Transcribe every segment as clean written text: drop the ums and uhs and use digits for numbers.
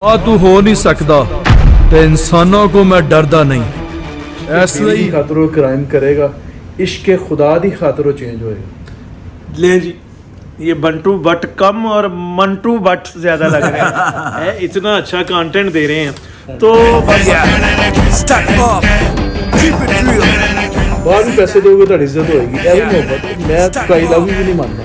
तू हो नहीं सकता तो इंसानों को मैं डरदा नहीं इसलिए खातिर वो क्राइम करेगा, इश्क खुदा दी खातिर वो चेंज होएगा। ले जी, ये बंटू बट कम और मंटू बट ज्यादा लग रहा है इतना अच्छा कंटेंट दे रहे हैं तो बाहर भी पैसे दोगे तो इज्जत होएगी। यही मोहब्बत मैं तुकाई लव भी नहीं मानता,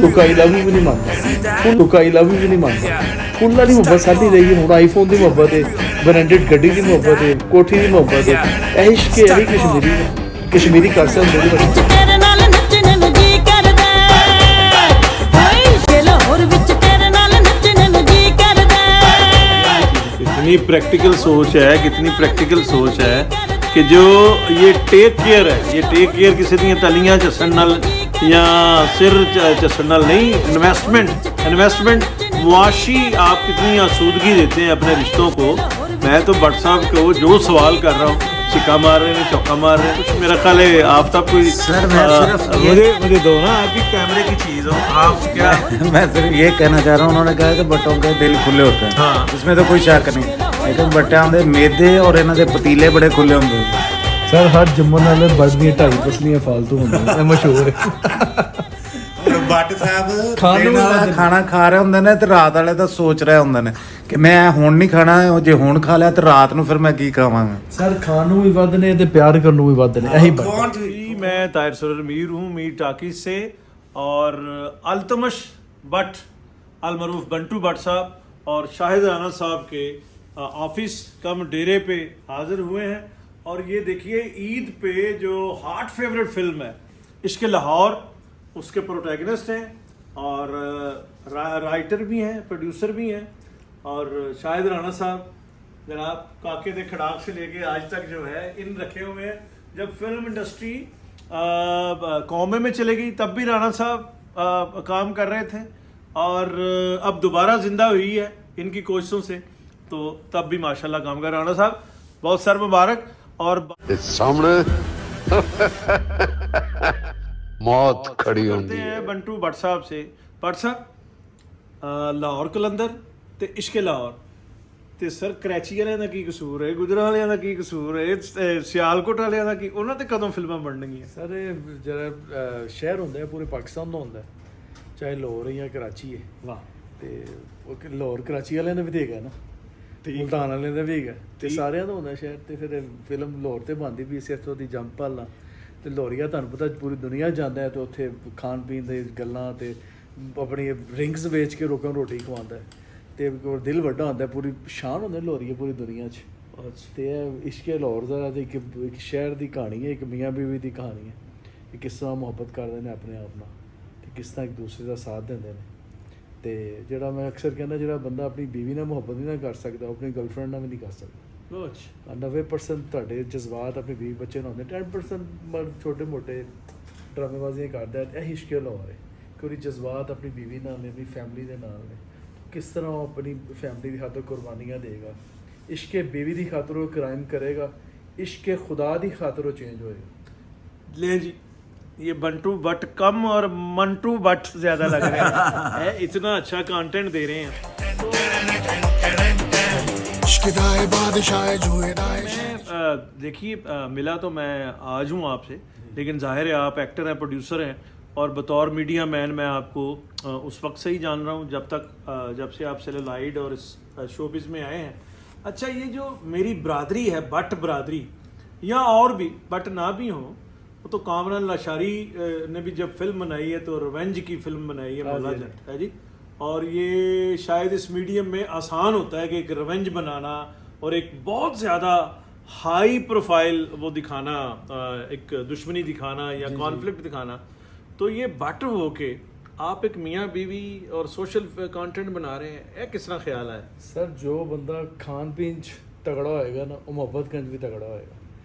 तुकाई लव भी नहीं मानता, तुकाई लव भी नहीं मानता। फुल्ला दी मोहब्बत साडी रही हुण आईफोन दी मोहब्बत है, ब्रांडेड गड्डी दी मोहब्बत है, कोठी दी मोहब्बत है। यही इश्क यही कश्मीरी कर सकदे बड़ी तेरे नाल नचने नु जी करदा होई के लाहौर विच तेरे नाल नचने नु जी करदा। कितनी प्रैक्टिकल सोच है, कितनी प्रैक्टिकल सोच है कि जो ये टेक केयर है, ये टेक केयर किसी दी तलियां चसन नाल या सिर चसन नाल नहीं, इन्वेस्टमेंट मुआशी आप कितनी आसूदगी देते हैं अपने रिश्तों को। मैं तो भट्ट साहब को जो सवाल कर रहा हूँ, सिक्का मार रहे हैं, चौका मार रहे हैं, कुछ मेरा ख्याल है आफ्ताब कोई सर मैं सिर्फ मुझे दो ना आपकी कैमरे की चीज़ हो आप क्या मैं सिर्फ ये कहना चाह रहा हूँ, उन्होंने कहा कि बट्टों के दिल खुले होते हैं, हाँ। इसमें तो कोई शक नहीं, लेकिन बट्टियां दे मेदे और इन्हां दे पतीले बड़े खुले होंगे। सर हर जम्मन वाले बड़ दी 2.5 पसलियां फालतू होंदियां, ये मशहूर है। ਬੱਟ ਸਾਹਿਬ ਖਾਣ ਨੂੰ ਖਾਣਾ ਖਾ ਰਹੇ ਹੁੰਦੇ ਨੇ ਤੇ ਰਾਤ ਵਾਲੇ ਤਾਂ ਸੋਚ ਰਹੇ ਹੁੰਦੇ ਨੇ ਕਿ ਮੈਂ ਹੁਣ ਨਹੀਂ ਖਾਣਾ, ਜੇ ਹੁਣ ਖਾ ਲਿਆ ਤੇ ਰਾਤ ਨੂੰ ਫਿਰ ਮੈਂ ਕੀ ਖਾਵਾਂਗਾ। सर खान ਨੂੰ भी वध ने ते प्यार करन ਨੂੰ भी वध ने, यही बात। जी मैं ताहिर सुरर मीर हूँ मीर टाकीज से और अल्तमश भट्ट अलमरूफ बंटू भट्ट साहब और शाहिद राना साहब के ऑफिस कम डेरे पे हाजिर हुए हैं। और ये देखिए ईद पे जो हार्ट फेवरेट फिल्म है इश्क लाहौर, उसके प्रोटैगनिस्ट हैं और राइटर भी हैं, प्रोड्यूसर भी हैं। और शाहिद राना साहब जनाब काके दे खड़ाक से लेके आज तक जो है इन रखे हुए हैं। जब फिल्म इंडस्ट्री कौमे में चलेगी तब भी राना साहब काम कर रहे थे और अब दोबारा ज़िंदा हुई है इनकी कोशिशों से, तो तब भी माशाल्लाह काम कर राना साहब, बहुत सर मुबारक। और सामने मौत खड़ी करते होती है। हैं बंटू भट्ट साहब से। भट्ट साहब लाहौर कलंदर ਤੇ ਇਸ਼ਕ ਲਾਹੌਰ ਤੇ ਸਰ ਕਰਾਚੀ ਵਾਲਿਆਂ ਦਾ ਕੀ ਕਸੂਰ ਹੈ, ਗੁਜਰਾਂ ਵਾਲਿਆਂ ਦਾ ਕੀ ਕਸੂਰ ਹੈ, ਸਿਆਲਕੋਟ ਵਾਲਿਆਂ ਦਾ ਕੀ, ਉਹਨਾਂ ਤੇ ਕਦੋਂ ਫਿਲਮਾਂ ਬਣਨਗੀਆਂ? ਸਰ ਇਹ ਜਿਹੜਾ ਸ਼ਹਿਰ ਹੁੰਦਾ ਹੈ ਪੂਰੇ ਪਾਕਿਸਤਾਨ ਦਾ ਹੁੰਦਾ ਹੈ, ਚਾਹੇ ਲਾਹੌਰ ਜਾਂ ਕਰਾਚੀ ਹੈ। ਵਾਹ। ਤੇ ਉਹ ਲਾਹੌਰ ਕਰਾਚੀ ਵਾਲਿਆਂ ਦਾ ਵੀ ਦੇਗਾ ਨਾ, ਮੁਲਤਾਨ ਵਾਲਿਆਂ ਦਾ ਵੀ ਹੈਗਾ, ਤੇ ਸਾਰਿਆਂ ਦਾ ਹੁੰਦਾ ਸ਼ਹਿਰ। ਤੇ ਫਿਰ ਫਿਲਮ ਲਾਹੌਰ ਤੇ ਬਣਦੀ ਵੀ ਇਸੇ ਤੋਂ ਦੀ ਜੰਮ ਭਾਲਾਂ ਤੇ ਲਾਹੌਰੀਆ ਤੁਹਾਨੂੰ ਪਤਾ ਪੂਰੀ ਦੁਨੀਆ ਜਾਂਦਾ ਹੈ, ਤੇ ਉੱਥੇ ਖਾਣ ਪੀਣ ਦੀ ਗੱਲਾਂ ਤੇ ਆਪਣੀ ਰਿੰਗਸ ਵੇਚ ਕੇ ਲੋਕਾਂ ਨੂੰ ਰੋਟੀ ਖਵਾਉਂਦਾ ਹੈ, ਤੇ ਦਿਲ ਵੱਡਾ ਹੁੰਦਾ, ਪੂਰੀ ਸ਼ਾਨ ਹੁੰਦਾ ਲਾਹੌਰੀਆ ਪੂਰੀ ਦੁਨੀਆ 'ਚ। ਤੇ ਇਹ ਇਸ਼ਕ ਲਾਹੌਰ ਦਾ ਇੱਕ ਸ਼ਹਿਰ ਦੀ ਕਹਾਣੀ ਹੈ, ਇੱਕ ਮੀਆਂ ਬੀਵੀ ਦੀ ਕਹਾਣੀ ਹੈ ਕਿ ਕਿਸ ਤਰ੍ਹਾਂ ਮੁਹੱਬਤ ਕਰਦੇ ਨੇ ਆਪਣੇ ਆਪ ਨਾਲ ਤੇ ਕਿਸ ਤਰ੍ਹਾਂ ਇੱਕ ਦੂਸਰੇ ਦਾ ਸਾਥ ਦਿੰਦੇ ਨੇ। ਤੇ ਜਿਹੜਾ ਮੈਂ ਅਕਸਰ ਕਹਿੰਦਾ, ਜਿਹੜਾ ਬੰਦਾ ਆਪਣੀ ਬੀਵੀ ਨਾਲ ਮੁਹੱਬਤ ਨਹੀਂ ਨਾ ਕਰ ਸਕਦਾ, ਉਹ ਆਪਣੀ ਗਰਲਫ੍ਰੈਂਡ ਨਾਲ ਵੀ ਨਹੀਂ ਕਰ ਸਕਦਾ। 90% ਤੁਹਾਡੇ ਜਜ਼ਬਾਤ ਆਪਣੇ ਬੀਵੀ ਬੱਚੇ ਨਾਲ ਹੁੰਦੇ, 10% ਛੋਟੇ ਮੋਟੇ ਡਰਾਮੇਬਾਜ਼ੀਆਂ ਕਰਦਾ। ਇਹ ਇਸ਼ਕ ਲਾਹੌਰ ਹੈ ਕਿ ਉਹਦੀ ਜਜ਼ਬਾਤ ਆਪਣੀ ਬੀਵੀ ਨਾਲ ਨੇ, ਆਪਣੀ ਫੈਮਿਲੀ ਦੇ ਨਾਲ ਨੇ, किस तरह वो अपनी फैमिली की खातर कुर्बानियाँ देगा। इश्क बीवी की खातर वो क्राइम करेगा, इश्क खुदा की खातर वो चेंज होएगा। ले जी, ये बंटू बट कम और मंटू बट ज्यादा लग रहे हैं इतना अच्छा कंटेंट दे रहे हैं। देखिए मिला तो मैं आज हूँ आपसे, लेकिन जाहिर है आप एक्टर हैं, प्रोड्यूसर हैं और बतौर मीडिया मैन मैं आपको उस वक्त से ही जान रहा हूँ जब से आप सेलेलाइड और इस शोबिज़ में आए हैं। अच्छा, ये जो मेरी बरादरी है बट बरादरी, या और भी बट ना भी हो, तो कामरान लाशारी ने भी जब फिल्म बनाई है तो रिवेंज की फिल्म बनाई है मौला जट है जी। और ये शायद इस मीडियम में आसान होता है कि एक रिवेंज बनाना और एक बहुत ज़्यादा हाई प्रोफाइल वो दिखाना, एक दुश्मनी दिखाना या कॉन्फ्लिक्ट दिखाना। तो ये बट हो के आप एक मियाँ बीवी और सोशल कंटेंट बना रहे हैं, ये किस तरह ख्याल है? सर जो बंदा खान पीन तगड़ा होएगा ना, वो मोहब्बत कंज भी तगड़ा होएगा।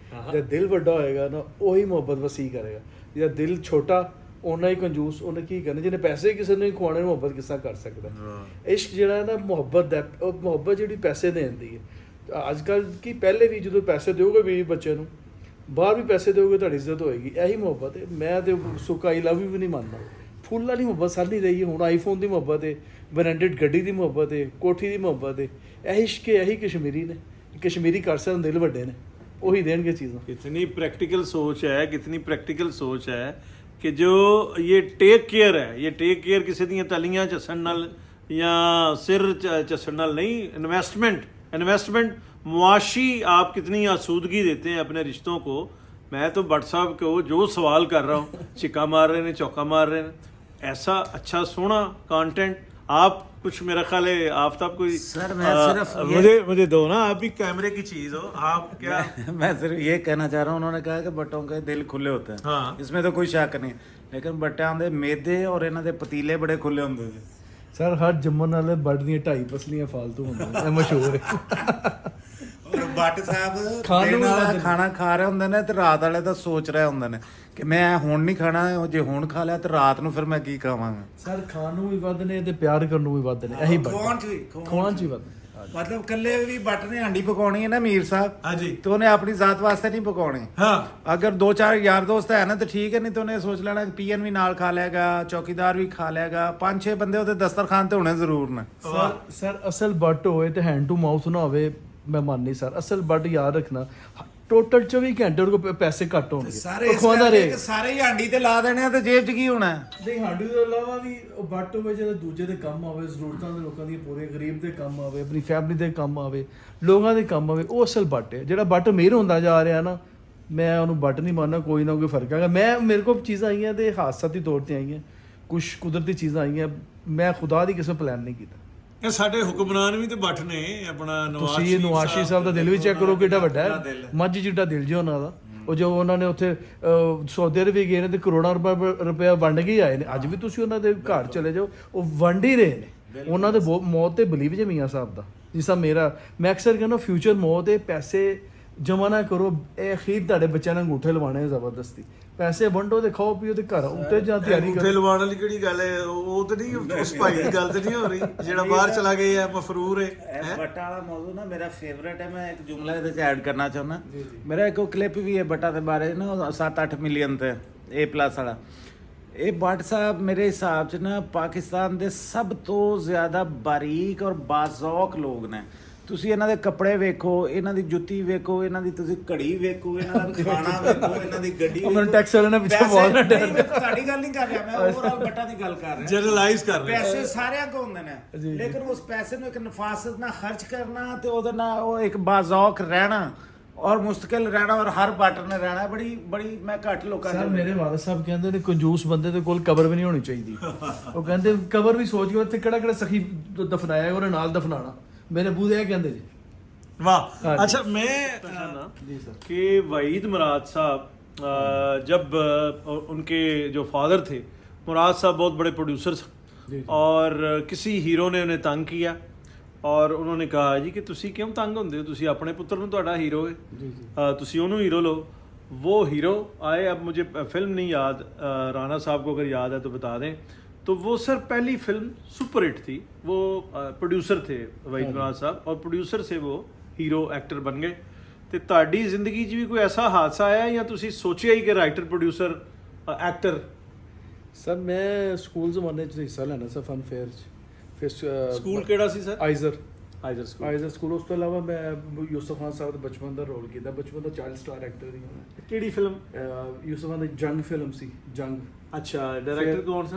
जो दिल बड़ा होएगा ना, वही मोहब्बत वसी करेगा। जो दिल छोटा उन्ना ही कंजूस, उन्हें की करना, जिन्हें पैसे किसी ने खुआने मोहब्बत किस तरह कर सकता है। इश्क जिहड़ा है ना मोहब्बत है, मोहब्बत जिहड़ी पैसे देन दी है। अजकल की पहले भी जो पैसे दोगे बीवी बच्चे नूं, बाहर भी पैसे दोगे तो इज्जत होएगी। यही मोहब्बत है। मैं तो सुक्का आई लव भी नहीं मानता, ਫੁੱਲ ਵਾਲੀ ਮੁਹੱਬਤ ਸਰ ਨਹੀਂ ਰਹੀ। ਹੁਣ ਆਈਫੋਨ ਦੀ ਮੁਹੱਬਤ ਹੈ, ਬ੍ਰਾਂਡਡ ਗੱਡੀ ਦੀ ਮੁਹੱਬਤ ਹੈ, ਕੋਠੀ ਦੀ ਮੁਹੱਬਤ ਹੈ। ਇਹ ਇਸ਼ਕ ਇਹੀ ਕਸ਼ਮੀਰੀ ਨੇ, ਕਸ਼ਮੀਰੀ ਕਰ ਸਕਣ, ਦਿਲ ਵੱਡੇ ਨੇ, ਉਹੀ ਦੇਣਗੇ ਚੀਜ਼ਾਂ। कितनी प्रैक्टिकल सोच है, कितनी प्रैक्टिकल सोच है कि जो ये टेक केयर है, ये टेक केयर किसी ਦੀਆਂ ਤਲੀਆਂ ਝੱਸਣ ਨਾਲ ਜਾਂ ਸਿਰ ਝੱਸਣ ਨਾਲ नहीं। इन्वेस्टमेंट मुआशी आप कितनी आसूदगी देते हैं अपने रिश्तों को। मैं तो भट्ट साहब को जो सवाल कर रहा हूँ, छिक्का मार रहे हैं, चौका मार रहे हैं, ऐसा अच्छा सोना कंटेंट आप कुछ, मेरा ख्याल है आफ्ताब कोई सर, मैं सिर्फ मुझे दो ना, आप भी कैमरे की चीज हो, आप क्या मैं सिर्फ ये कहना चाह रहा हूँ, उन्होंने कहा कि बट्टों के दिल खुले होते हैं, हाँ। इसमें तो कोई शक नहीं, लेकिन बट्टियां दे मेदे और इन्हां दे पतीले बड़े खुले होंदे ने। ਸਰ ਹਰ ਜੰਮਣ ਵਾਲੇ ਬੜ ਦੀਆਂ 2.5 ਪਸਲੀਆਂ ਫਾਲਤੂ ਹੁੰਦੀਆਂ, ਇਹ ਮਸ਼ਹੂਰ ਹੈ। ਔਰ ਬੱਟ ਸਾਹਿਬ ਖਾਣ ਨੂੰ ਦਿਨ ਵਾਲਾ ਵੀ ਖਾਣਾ ਖਾ ਰਹੇ ਹੁੰਦੇ ਨੇ ਤੇ ਰਾਤ ਵਾਲੇ ਦਾ ਸੋਚ ਰਹੇ ਹੁੰਦੇ ਨੇ ਕਿ ਮੈਂ ਹੁਣ ਨਹੀਂ ਖਾਣਾ, ਜੇ ਹੁਣ ਖਾ ਲਿਆ ਤੇ ਰਾਤ ਨੂੰ ਫਿਰ ਮੈਂ ਕੀ ਖਾਵਾਂਗਾ। ਸਰ ਖਾਣ ਨੂੰ ਵੀ ਵੱਧ ਨੇ ਤੇ ਪਿਆਰ ਕਰਨ ਨੂੰ ਵੀ ਵੱਧ ਨੇ, ਇਹੀ ਬੜ ਖਵਾਉਣ ਚ ਵੀ ਖਵਾਉਣ ਚ ਵੀ ਵੱਧ ਨੇ। ਮਤਲਬ ਕੱਲੇ ਵੀ ਬੱਟ ਨੇ ਹਾਂਡੀ ਪਕਾਉਣੀ ਹੈ ਨਾ ਮੀਰ ਸਾਹਿਬ, ਹਾਂਜੀ। ਤੇ ਉਹਨੇ ਆਪਣੀ ਜ਼ਾਤ ਵਾਸਤੇ ਨਹੀਂ ਪਕਾਉਣੀ। हाँ ਅਗਰ 2-4 ਯਾਰ ਦੋਸਤ ਹੈ ਨਾ ਤਾਂ ਠੀਕ ਹੈ, ਨਹੀਂ ਤਾਂ ਉਹਨੇ ਸੋਚ ਲੈਣਾ ਕਿ ਪੀਐਨ ਵੀ ਨਾਲ ਖਾ ਲੇਗਾ, ਚੌਕੀਦਾਰ ਵੀ ਖਾ ਲੇਗਾ, 5-6 ਬੰਦੇ ਉਹਦੇ ਦਸਤਰਖਾਨ ਤੇ ਹੋਣੇ ਜ਼ਰੂਰ ਨੇ। ਸਰ ਅਸਲ ਬੱਟ ਹੋਏ ਤੇ ਹੈਂਡ ਟੂ ਮਾਊਥ ਨਾ ਹੋਵੇ, ਮੈਂ ਮੰਨਨੀ ਸਰ। ਅਸਲ ਬੱਟ ਯਾਦ ਰੱਖਣਾ, ਟੋਟਲ 24 ਘੰਟੇ ਉਹਦੇ ਕੋਲ ਪੈਸੇ ਘੱਟ ਹੋਣਗੇ, ਸਾਰੇ ਉਹ ਖਵਾਉਂਦਾ ਰਹੇ। ਸਾਰੇ ਹੀ ਹਾਂਡੀ ਤੇ ਲਾ ਦੇਣੇ ਆ ਤੇ ਜੇਬ 'ਚ ਕੀ ਹੋਣਾ? ਨਹੀਂ ਹਾਂਡੀ ਤੋਂ ਇਲਾਵਾ ਵੀ ਉਹ ਬੱਟ ਹੋਵੇ ਜਿਹੜਾ ਦੂਜੇ ਦੇ ਕੰਮ ਆਵੇ, ਜ਼ਰੂਰਤਾਂ ਦੇ ਲੋਕਾਂ ਦੀਆਂ ਪੂਰੇ, ਗਰੀਬ ਦੇ ਕੰਮ ਆਵੇ, ਆਪਣੀ ਫੈਮਿਲੀ ਦੇ ਕੰਮ ਆਵੇ, ਲੋਕਾਂ ਦੇ ਕੰਮ ਆਵੇ, ਉਹ ਅਸਲ ਬੱਟ ਹੈ। ਜਿਹੜਾ ਬੱਟ ਅਮੀਰ ਹੁੰਦਾ ਜਾ ਰਿਹਾ ਨਾ, ਮੈਂ ਉਹਨੂੰ ਬੱਟ ਨਹੀਂ ਮੰਨਦਾ, ਕੋਈ ਨਾ ਕੋਈ ਫਰਕ ਹੈਗਾ। ਮੇਰੇ ਕੋਲ ਚੀਜ਼ਾਂ ਆਈਆਂ ਤੇ ਹਾਦਸਾਤੀ ਤੌਰ ਤੇ ਆਈਆਂ, ਕੁਝ ਕੁਦਰਤੀ ਚੀਜ਼ਾਂ ਆਈਆਂ, ਮੈਂ ਖੁਦਾ ਦੀ ਕਿਸੇ ਪਲਾਨ ਨਹੀਂ ਕੀਤਾ। ਇਹ ਸਾਡੇ ਹੁਕਮਰਾਨ ਵੀ ਤੇ ਬੱਠ ਨੇ, ਆਪਣਾ ਤੁਸੀਂ ਨਵਾਜ਼ ਸਾਹਿਬ ਦਾ ਦਿਲ ਵੀ ਚੈੱਕ ਕਰੋ ਕਿੱਡਾ ਵੱਡਾ ਹੈ, ਮੱਝ ਜਿੱਡਾ ਦਿਲ ਜੀ ਉਹਨਾਂ ਦਾ। ਉਹ ਜੋ ਉਹਨਾਂ ਨੇ ਉੱਥੇ ਸੌਦੇ ਦੇ ਵੀ ਗਏ ਨੇ ਤੇ ਕਰੋੜਾਂ ਰੁਪਇਆ ਵੰਡ ਕੇ ਆਏ ਨੇ। ਅੱਜ ਵੀ ਤੁਸੀਂ ਉਹਨਾਂ ਦੇ ਘਰ ਚਲੇ ਜਾਓ, ਉਹ ਵੰਡ ਹੀ ਰਹੇ ਨੇ। ਉਹਨਾਂ ਦੇ ਮੌਤ ਤੇ ਬਲੀਵ ਜੇ ਮੀਆਂ ਸਾਹਿਬ ਦਾ, ਜਿਸ ਤਰ੍ਹਾਂ ਮੇਰਾ, ਮੈਂ ਅਕਸਰ ਕਹਿੰਦਾ ਫਿਊਚਰ ਮੌਤ ਹੈ, ਪੈਸੇ ਜਮਾ ਨਾ ਕਰੋ, ਇਹ ਅਖੀਰ ਤੁਹਾਡੇ ਬੱਚਿਆਂ ਨੇ ਅੰਗੂਠੇ ਲਵਾਣੇ ਜ਼ਬਰਦਸਤੀ, ਪੈਸੇ ਵੰਡੋ ਤੇ ਖਾਓ ਪੀਓ ਤੇ ਘਰ ਉੱਤੇ ਜਾਂ ਤਿਆਰੀ ਅੰਗੂਠੇ ਲਵਾਉਣ ਵਾਲੀ ਕਿਹੜੀ ਗੱਲ ਹੈ? ਉਹ ਤਾਂ ਨਹੀਂ, ਉਸ ਭਾਈ ਦੀ ਗੱਲ ਤਾਂ ਨਹੀਂ ਹੋ ਰਹੀ ਜਿਹੜਾ ਬਾਹਰ ਚਲਾ ਗਿਆ ਹੈ, ਮਫਰੂਰ ਹੈ। ਬੱਟਾ ਵਾਲਾ ਮੌਜੂ ਨਾ ਮੇਰਾ ਫੇਵਰੇਟ ਹੈ। ਮੈਂ ਇੱਕ ਜੁਮਲਾ ਇਹਦੇ 'ਚ ਐਡ ਕਰਨਾ ਚਾਹੁੰਦਾ। ਮੇਰਾ ਇੱਕ ਕਲਿੱਪ ਵੀ ਹੈ ਬੱਟਾ ਦੇ ਬਾਰੇ ਨਾ, 7-8 ਮਿਲੀਅਨ ਤੇ A+ ਵਾਲਾ। ਇਹ ਬੱਟ ਸਾਹਿਬ ਮੇਰੇ ਹਿਸਾਬ 'ਚ ਨਾ ਪਾਕਿਸਤਾਨ ਦੇ ਸਭ ਤੋਂ ਜ਼ਿਆਦਾ ਬਾਰੀਕ ਔਰ ਬਾਜ਼ੌਕ ਲੋਕ ਨੇ। ਤੁਸੀਂ ਇਹਨਾਂ ਦੇ ਕੱਪੜੇ ਵੇਖੋ, ਇਹਨਾਂ ਦੀ ਜੁੱਤੀ ਵੇਖੋ, ਇਹਨਾਂ ਦੀ ਤੁਸੀਂ ਘੜੀ ਵੇਖੋ, ਇਹਨਾਂ ਦਾ ਖਾਣਾ ਵੇਖੋ, ਇਹਨਾਂ ਦੀ ਗੱਡੀ ਵੇਖੋ। ਮੈਨੂੰ ਟੈਕਸ ਵਾਲੇ ਨੇ ਪਿੱਛੇ ਬਹੁਤ ਨਾ ਡਰ। ਮੈਂ ਤੁਹਾਡੀ ਗੱਲ ਨਹੀਂ ਕਰ ਰਿਹਾ, ਮੈਂ ਓਵਰਆਲ ਬੱਟਾ ਦੀ ਗੱਲ ਕਰ ਰਿਹਾ। ਜਨਰਲਾਈਜ਼ ਕਰ ਰਹੇ ਪੈਸੇ ਸਾਰਿਆਂ ਕੋਲ ਹੁੰਦੇ ਨੇ, ਲੇਕਿਨ ਉਸ ਪੈਸੇ ਨੂੰ ਇੱਕ ਨਫਾਸਤ ਨਾਲ ਖਰਚ ਕਰਨਾ ਤੇ ਉਹਦੇ ਨਾਲ ਉਹ ਇੱਕ ਬਾਜ਼ੌਕ ਰਹਿਣਾ ਔਰ ਮੁਸਤਕਿਲ ਰਹਿਣਾ, ਔਰ ਹਰ ਬੱਟ ਨੇ ਰਹਿਣਾ, ਬੜੀ ਮੈਂ ਘੱਟ ਲੋਕਾਂ ਸਰ ਮੇਰੇ ਵਾਲਦ ਸਾਹਿਬ ਕਹਿੰਦੇ ਨੇ ਕੰਜੂਸ ਬੰਦੇ ਦੇ ਕੋਲ ਕਬਰ ਵੀ ਨਹੀਂ ਹੋਣੀ ਚਾਹੀਦੀ। ਉਹ ਕਹਿੰਦੇ ਕਬਰ ਵੀ ਸੋਚ ਕੇ ਉੱਥੇ ਕਿਹੜਾ ਸਖੀ ਦਫਨਾਇਆ, ਉਹਨੇ ਨਾਲ ਦਫਨਾਣਾ। मेरे अबू ये कहते जी। वाह। अच्छा, मैं कि वहीद मुराद साहब जब उनके जो फादर थे, मुराद साहब बहुत बड़े प्रोड्यूसर थे और किसी हीरो ने उन्हें तंग किया और उन्होंने कहा जी कि तुसी क्यों तंग होंदे हो, तुसी अपने पुत्र नूं तुहाडा हीरो है, तुसी ओनू हीरो लो। वो हीरो आए, अब मुझे फिल्म नहीं याद, राणा साहब को अगर याद है तो बता दें। तो वो सर पहली फिल्म सुपर हिट थी, वो प्रोड्यूसर थे वहीद मुराद साहब और प्रोड्यूसर से वो हीरो एक्टर बन गए। तो ਤੁਹਾਡੀ ਜ਼ਿੰਦਗੀ 'ਚ ਵੀ ਕੋਈ ਐਸਾ ਹਾਦਸਾ ਆਇਆ ਜਾਂ ਤੁਸੀਂ ਸੋਚਿਆ ਹੀ ਕਿ ਰਾਈਟਰ ਪ੍ਰੋਡਿਊਸਰ ਐਕਟਰ? ਸਰ ਮੈਂ ਸਕੂਲ ਜ਼ਮਾਨੇ 'ਚ ਹਿੱਸਾ ਲੈਣਾ ਸੀ ਫਨ ਫੇਅਰ 'ਚ। ਫਿਰ ਸਕੂਲ ਕਿਹੜਾ ਸੀ ਸਰ? ਆਈਜ਼ਰ ਸਕੂਲ। ਸਕੂਲ। ਉਸ ਤੋਂ ਇਲਾਵਾ ਮੈਂ ਯੂਸਫ ਖਾਨ ਸਾਹਿਬ ਦਾ ਬਚਪਨ ਦਾ ਰੋਲ ਕੀਤਾ, ਬਚਪਨ ਦਾ ਚਾਈਲਡ ਸਟਾਰ ਐਕਟਰ ਦੀ ਹਾਂ। ਕਿਹੜੀ ਫਿਲਮ? ਯੂਸਫ ਖਾਨ ਦੀ ਜੰਗ ਫਿਲਮ ਸੀ, ਜੰਗ। ਅੱਛਾ, ਡਾਇਰੈਕਟਰ ਕੌਣ ਸੀ?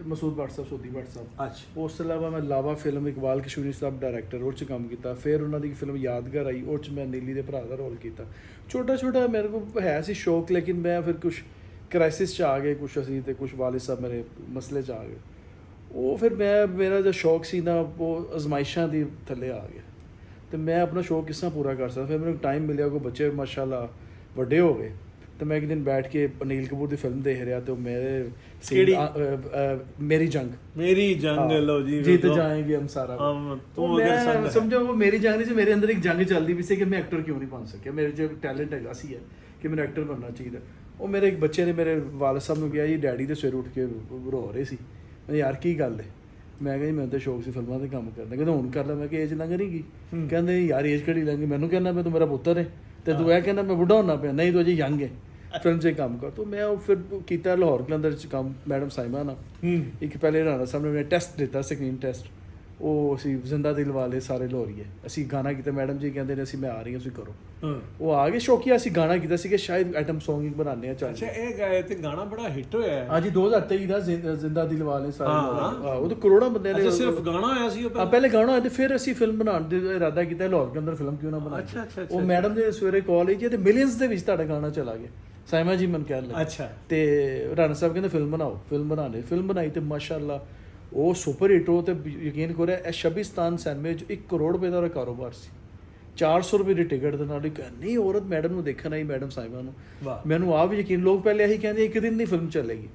ਮਸੂਦ ਭੱਟ ਸਾਹਿਬ, ਸੋਦੀ ਭੱਟ ਸਾਹਿਬ। ਅੱਛਾ। ਉਸ ਤੋਂ ਇਲਾਵਾ ਮੈਂ ਲਾਵਾ ਫਿਲਮ, ਇਕਬਾਲ ਕਸ਼ਮੀਰੀ ਸਾਹਿਬ ਡਾਇਰੈਕਟਰ, ਉਹ 'ਚ ਕੰਮ ਕੀਤਾ। ਫਿਰ ਉਹਨਾਂ ਦੀ ਫਿਲਮ ਯਾਦਗਾਰ ਆਈ, ਉਹ 'ਚ ਮੈਂ ਨੀਲੀ ਦੇ ਭਰਾ ਦਾ ਰੋਲ ਕੀਤਾ। ਛੋਟਾ ਮੇਰੇ ਕੋਲ ਹੈ ਸੀ ਸ਼ੌਕ, ਲੇਕਿਨ ਮੈਂ ਫਿਰ ਕੁਛ ਕ੍ਰਾਈਸਿਸ 'ਚ ਆ ਗਏ, ਕੁਛ ਅਸੀਂ ਤੇ ਕੁਛ ਵਾਲਿਦ ਸਾਹਿਬ ਮੇਰੇ ਮਸਲੇ 'ਚ ਆ ਗਏ। ਉਹ ਫਿਰ ਮੇਰਾ ਜੋ ਸ਼ੌਕ ਸੀ ਨਾ, ਉਹ ਅਜ਼ਮਾਇਸ਼ਾਂ ਦੀ ਥੱਲੇ ਆ ਗਿਆ ਤੇ ਮੈਂ ਆਪਣਾ ਸ਼ੌਕ ਕਿਸ ਤਰ੍ਹਾਂ ਪੂਰਾ ਕਰ ਸਕਦਾ। ਫਿਰ ਮੈਨੂੰ ਟਾਈਮ ਮਿਲਿਆ, ਕੋਈ ਬੱਚੇ ਮਾਸ਼ਾਅੱਲਾ ਵੱਡੇ ਹੋ ਗਏ ਤੇ ਮੈਂ ਇੱਕ ਦਿਨ ਬੈਠ ਕੇ ਅਨੀਲ ਕਪੂਰ ਦੀ ਫਿਲਮ ਦੇਖ ਰਿਹਾ ਤੇ ਉਹ ਮੇਰੇ ਮੇਰੀ ਜੰਗ ਲਓ ਜੀ, जीत जाएंगे हम सारा। ਮੈਂ ਸਮਝੋ ਉਹ ਮੇਰੀ ਜੰਗ ਨਹੀਂ ਸੀ, ਮੇਰੇ ਅੰਦਰ ਇੱਕ ਜੰਗ ਚੱਲਦੀ ਵੀ ਸੀ ਕਿ ਮੈਂ ਐਕਟਰ ਕਿਉਂ ਨਹੀਂ ਬਣ ਸਕਿਆ। ਮੇਰੇ 'ਚ ਟੈਲੈਂਟ ਹੈਗਾ ਸੀ ਕਿ ਮੈਨੂੰ ਐਕਟਰ ਬਣਨਾ ਚਾਹੀਦਾ। ਉਹ ਮੇਰੇ ਇੱਕ ਬੱਚੇ ਨੇ ਮੇਰੇ ਵਾਲਿਦ ਸਾਹਿਬ ਨੂੰ ਕਿਹਾ ਜੀ ਡੈਡੀ ਦੇ ਸਵੇਰੇ ਉੱਠ ਕੇ ਰੋ ਰਹੇ ਸੀ। ਮੈਂ ਯਾਰ ਕੀ ਗੱਲ ਹੈ? ਮੈਂ ਕਿਹਾ ਜੀ ਮੈਨੂੰ ਤਾਂ ਸ਼ੌਕ ਸੀ ਫਿਲਮਾਂ ਦੇ ਕੰਮ ਕਰਨਾ। ਕਹਿੰਦਾ ਹੁਣ ਕਰ ਲੈ। ਮੈਂ ਕਿਹਾ ਏਜ ਲੰਘ ਨਹੀਂ ਗਈ। ਕਹਿੰਦੇ ਯਾਰ ਏਜ ਕਿਹੜੀ ਲੰਘ ਗਈ? ਮੈਨੂੰ ਕਹਿੰਦਾ ਮੈਂ ਤੂੰ ਮੇਰਾ ਪੁੱਤਰ ਹੈ ਤੇ ਤੂੰ ਇਹ ਕਹਿੰਦਾ ਮੈਂ ਬੁੱਢਾ ਹੋਣਾ ਪਿਆ। ਨਹੀਂ ਤੂੰ ਅਜੇ ਯੰਗ ਹੈ। ਫਿਲਮ 'ਚ ਕੰਮ ਕਰ ਤੋ ਮੈਂ ਉਹ ਫਿਰ ਕੀਤਾ ਲਾਹੌਰ ਕਲੰਦਰ 'ਚ ਕੰਮ ਮੈਡਮ ਸਾਇਮਾ ਨਾਲ ਇੱਕ ਪਹਿਲੇ ਰਾਣਾ ਸਾਹਿਬ ਨੇ ਮੈਨੂੰ ਟੈਸਟ ਦਿੱਤਾ ਸਕਰੀਨ ਟੈਸਟ ਉਹ ਅਸੀਂ ਜ਼ਿੰਦਾ ਦਿਲ ਵਾਲੇ ਸਾਰੇ ਲਾਹੌਰੀਏ ਅਸੀਂ ਗਾਣਾ ਕੀਤਾ ਮੈਡਮ ਜੀ ਕਹਿੰਦੇ ਨੇ ਅਸੀਂ ਮੈਂ ਆ ਰਹੀ ਹਾਂ ਤੁਸੀਂ ਕਰੋ ਉਹ ਆ ਗਏ ਸ਼ੌਕੀਆ ਅਸੀਂ ਗਾਣਾ ਕੀਤਾ ਸੀ ਕਿ ਸ਼ਾਇਦ ਆਈਟਮ Song ਹੀ ਬਣਾਉਂਦੇ ਆ ਚੱਲ ਅੱਛਾ ਇਹ ਗਾਏ ਤੇ ਗਾਣਾ ਬੜਾ ਹਿੱਟ ਹੋਇਆ ਹੈ ਹਾਂਜੀ 2023 ਦਾ ਜ਼ਿੰਦਾ ਦਿਲ ਵਾਲੇ ਸਾਰੇ ਉਹ ਤਾਂ ਕਰੋੜਾਂ ਬੰਦੇ ਨੇ ਅੱਛਾ ਸਿਰਫ ਗਾਣਾ ਆਇਆ ਸੀ ਉਹ ਪਹਿਲੇ ਗਾਣਾ ਹੋਇਆ ਤੇ ਫਿਰ ਅਸੀਂ ਫਿਲਮ ਬਣਾਉਣ ਦਾ ਇਰਾਦਾ ਕੀਤਾ ਲਾਹੌਰ ਦੇ ਅੰਦਰ ਫਿਲਮ ਕਿਉਂ ਨਾ ਬਣਾਈਏ ਅੱਛਾ ਉਹ ਮੈਡਮ ਦੇ ਸਵੇਰੇ ਕਾਲ ਆਈ ਤੇ ਮਿਲੀਅਨਸ ਦੇ ਵਿੱਚ ਤੁਹਾਡਾ ਗਾਣਾ ਚਲਾ ਗਿਆ ਸਾਇਮਾ ਜੀ ਮੈਨੂੰ ਕਹਿਣ ਲੱਗੇ ਅੱਛਾ ਤੇ ਰਾਣਾ ਸਾਹਿਬ ਕਹਿੰਦੇ ਫਿਲਮ ਬਣਾਓ ਫਿਲਮ ਬਣਾਈ ਤੇ ਮਾਸ਼ਾਅੱਲਾ ਉਹ ਸੁਪਰ ਹਿੱਟ ਹੋ ਤੇ ਯਕੀਨ ਕਰੋ ਇਹ ਸ਼ਬਿਸਤਾਨ ਸਿਨੇਮੇ 'ਚ 1 ਕਰੋੜ ਰੁਪਏ ਦਾ ਕਾਰੋਬਾਰ ਸੀ 400 ਰੁਪਏ ਦੀ ਟਿਕਟ ਦੇ ਨਾਲ ਇੱਕ ਇੰਨੀ ਔਰਤ ਮੈਡਮ ਨੂੰ ਦੇਖਣ ਆਈ ਮੈਡਮ ਸਾਹਿਬਾ ਨੂੰ ਮੈਨੂੰ ਆਪ ਵੀ ਯਕੀਨ ਲੋਕ ਪਹਿਲੇ ਇਹੀ ਕਹਿੰਦੇ ਇੱਕ ਦਿਨ ਦੀ ਫਿਲਮ ਚੱਲੇਗੀ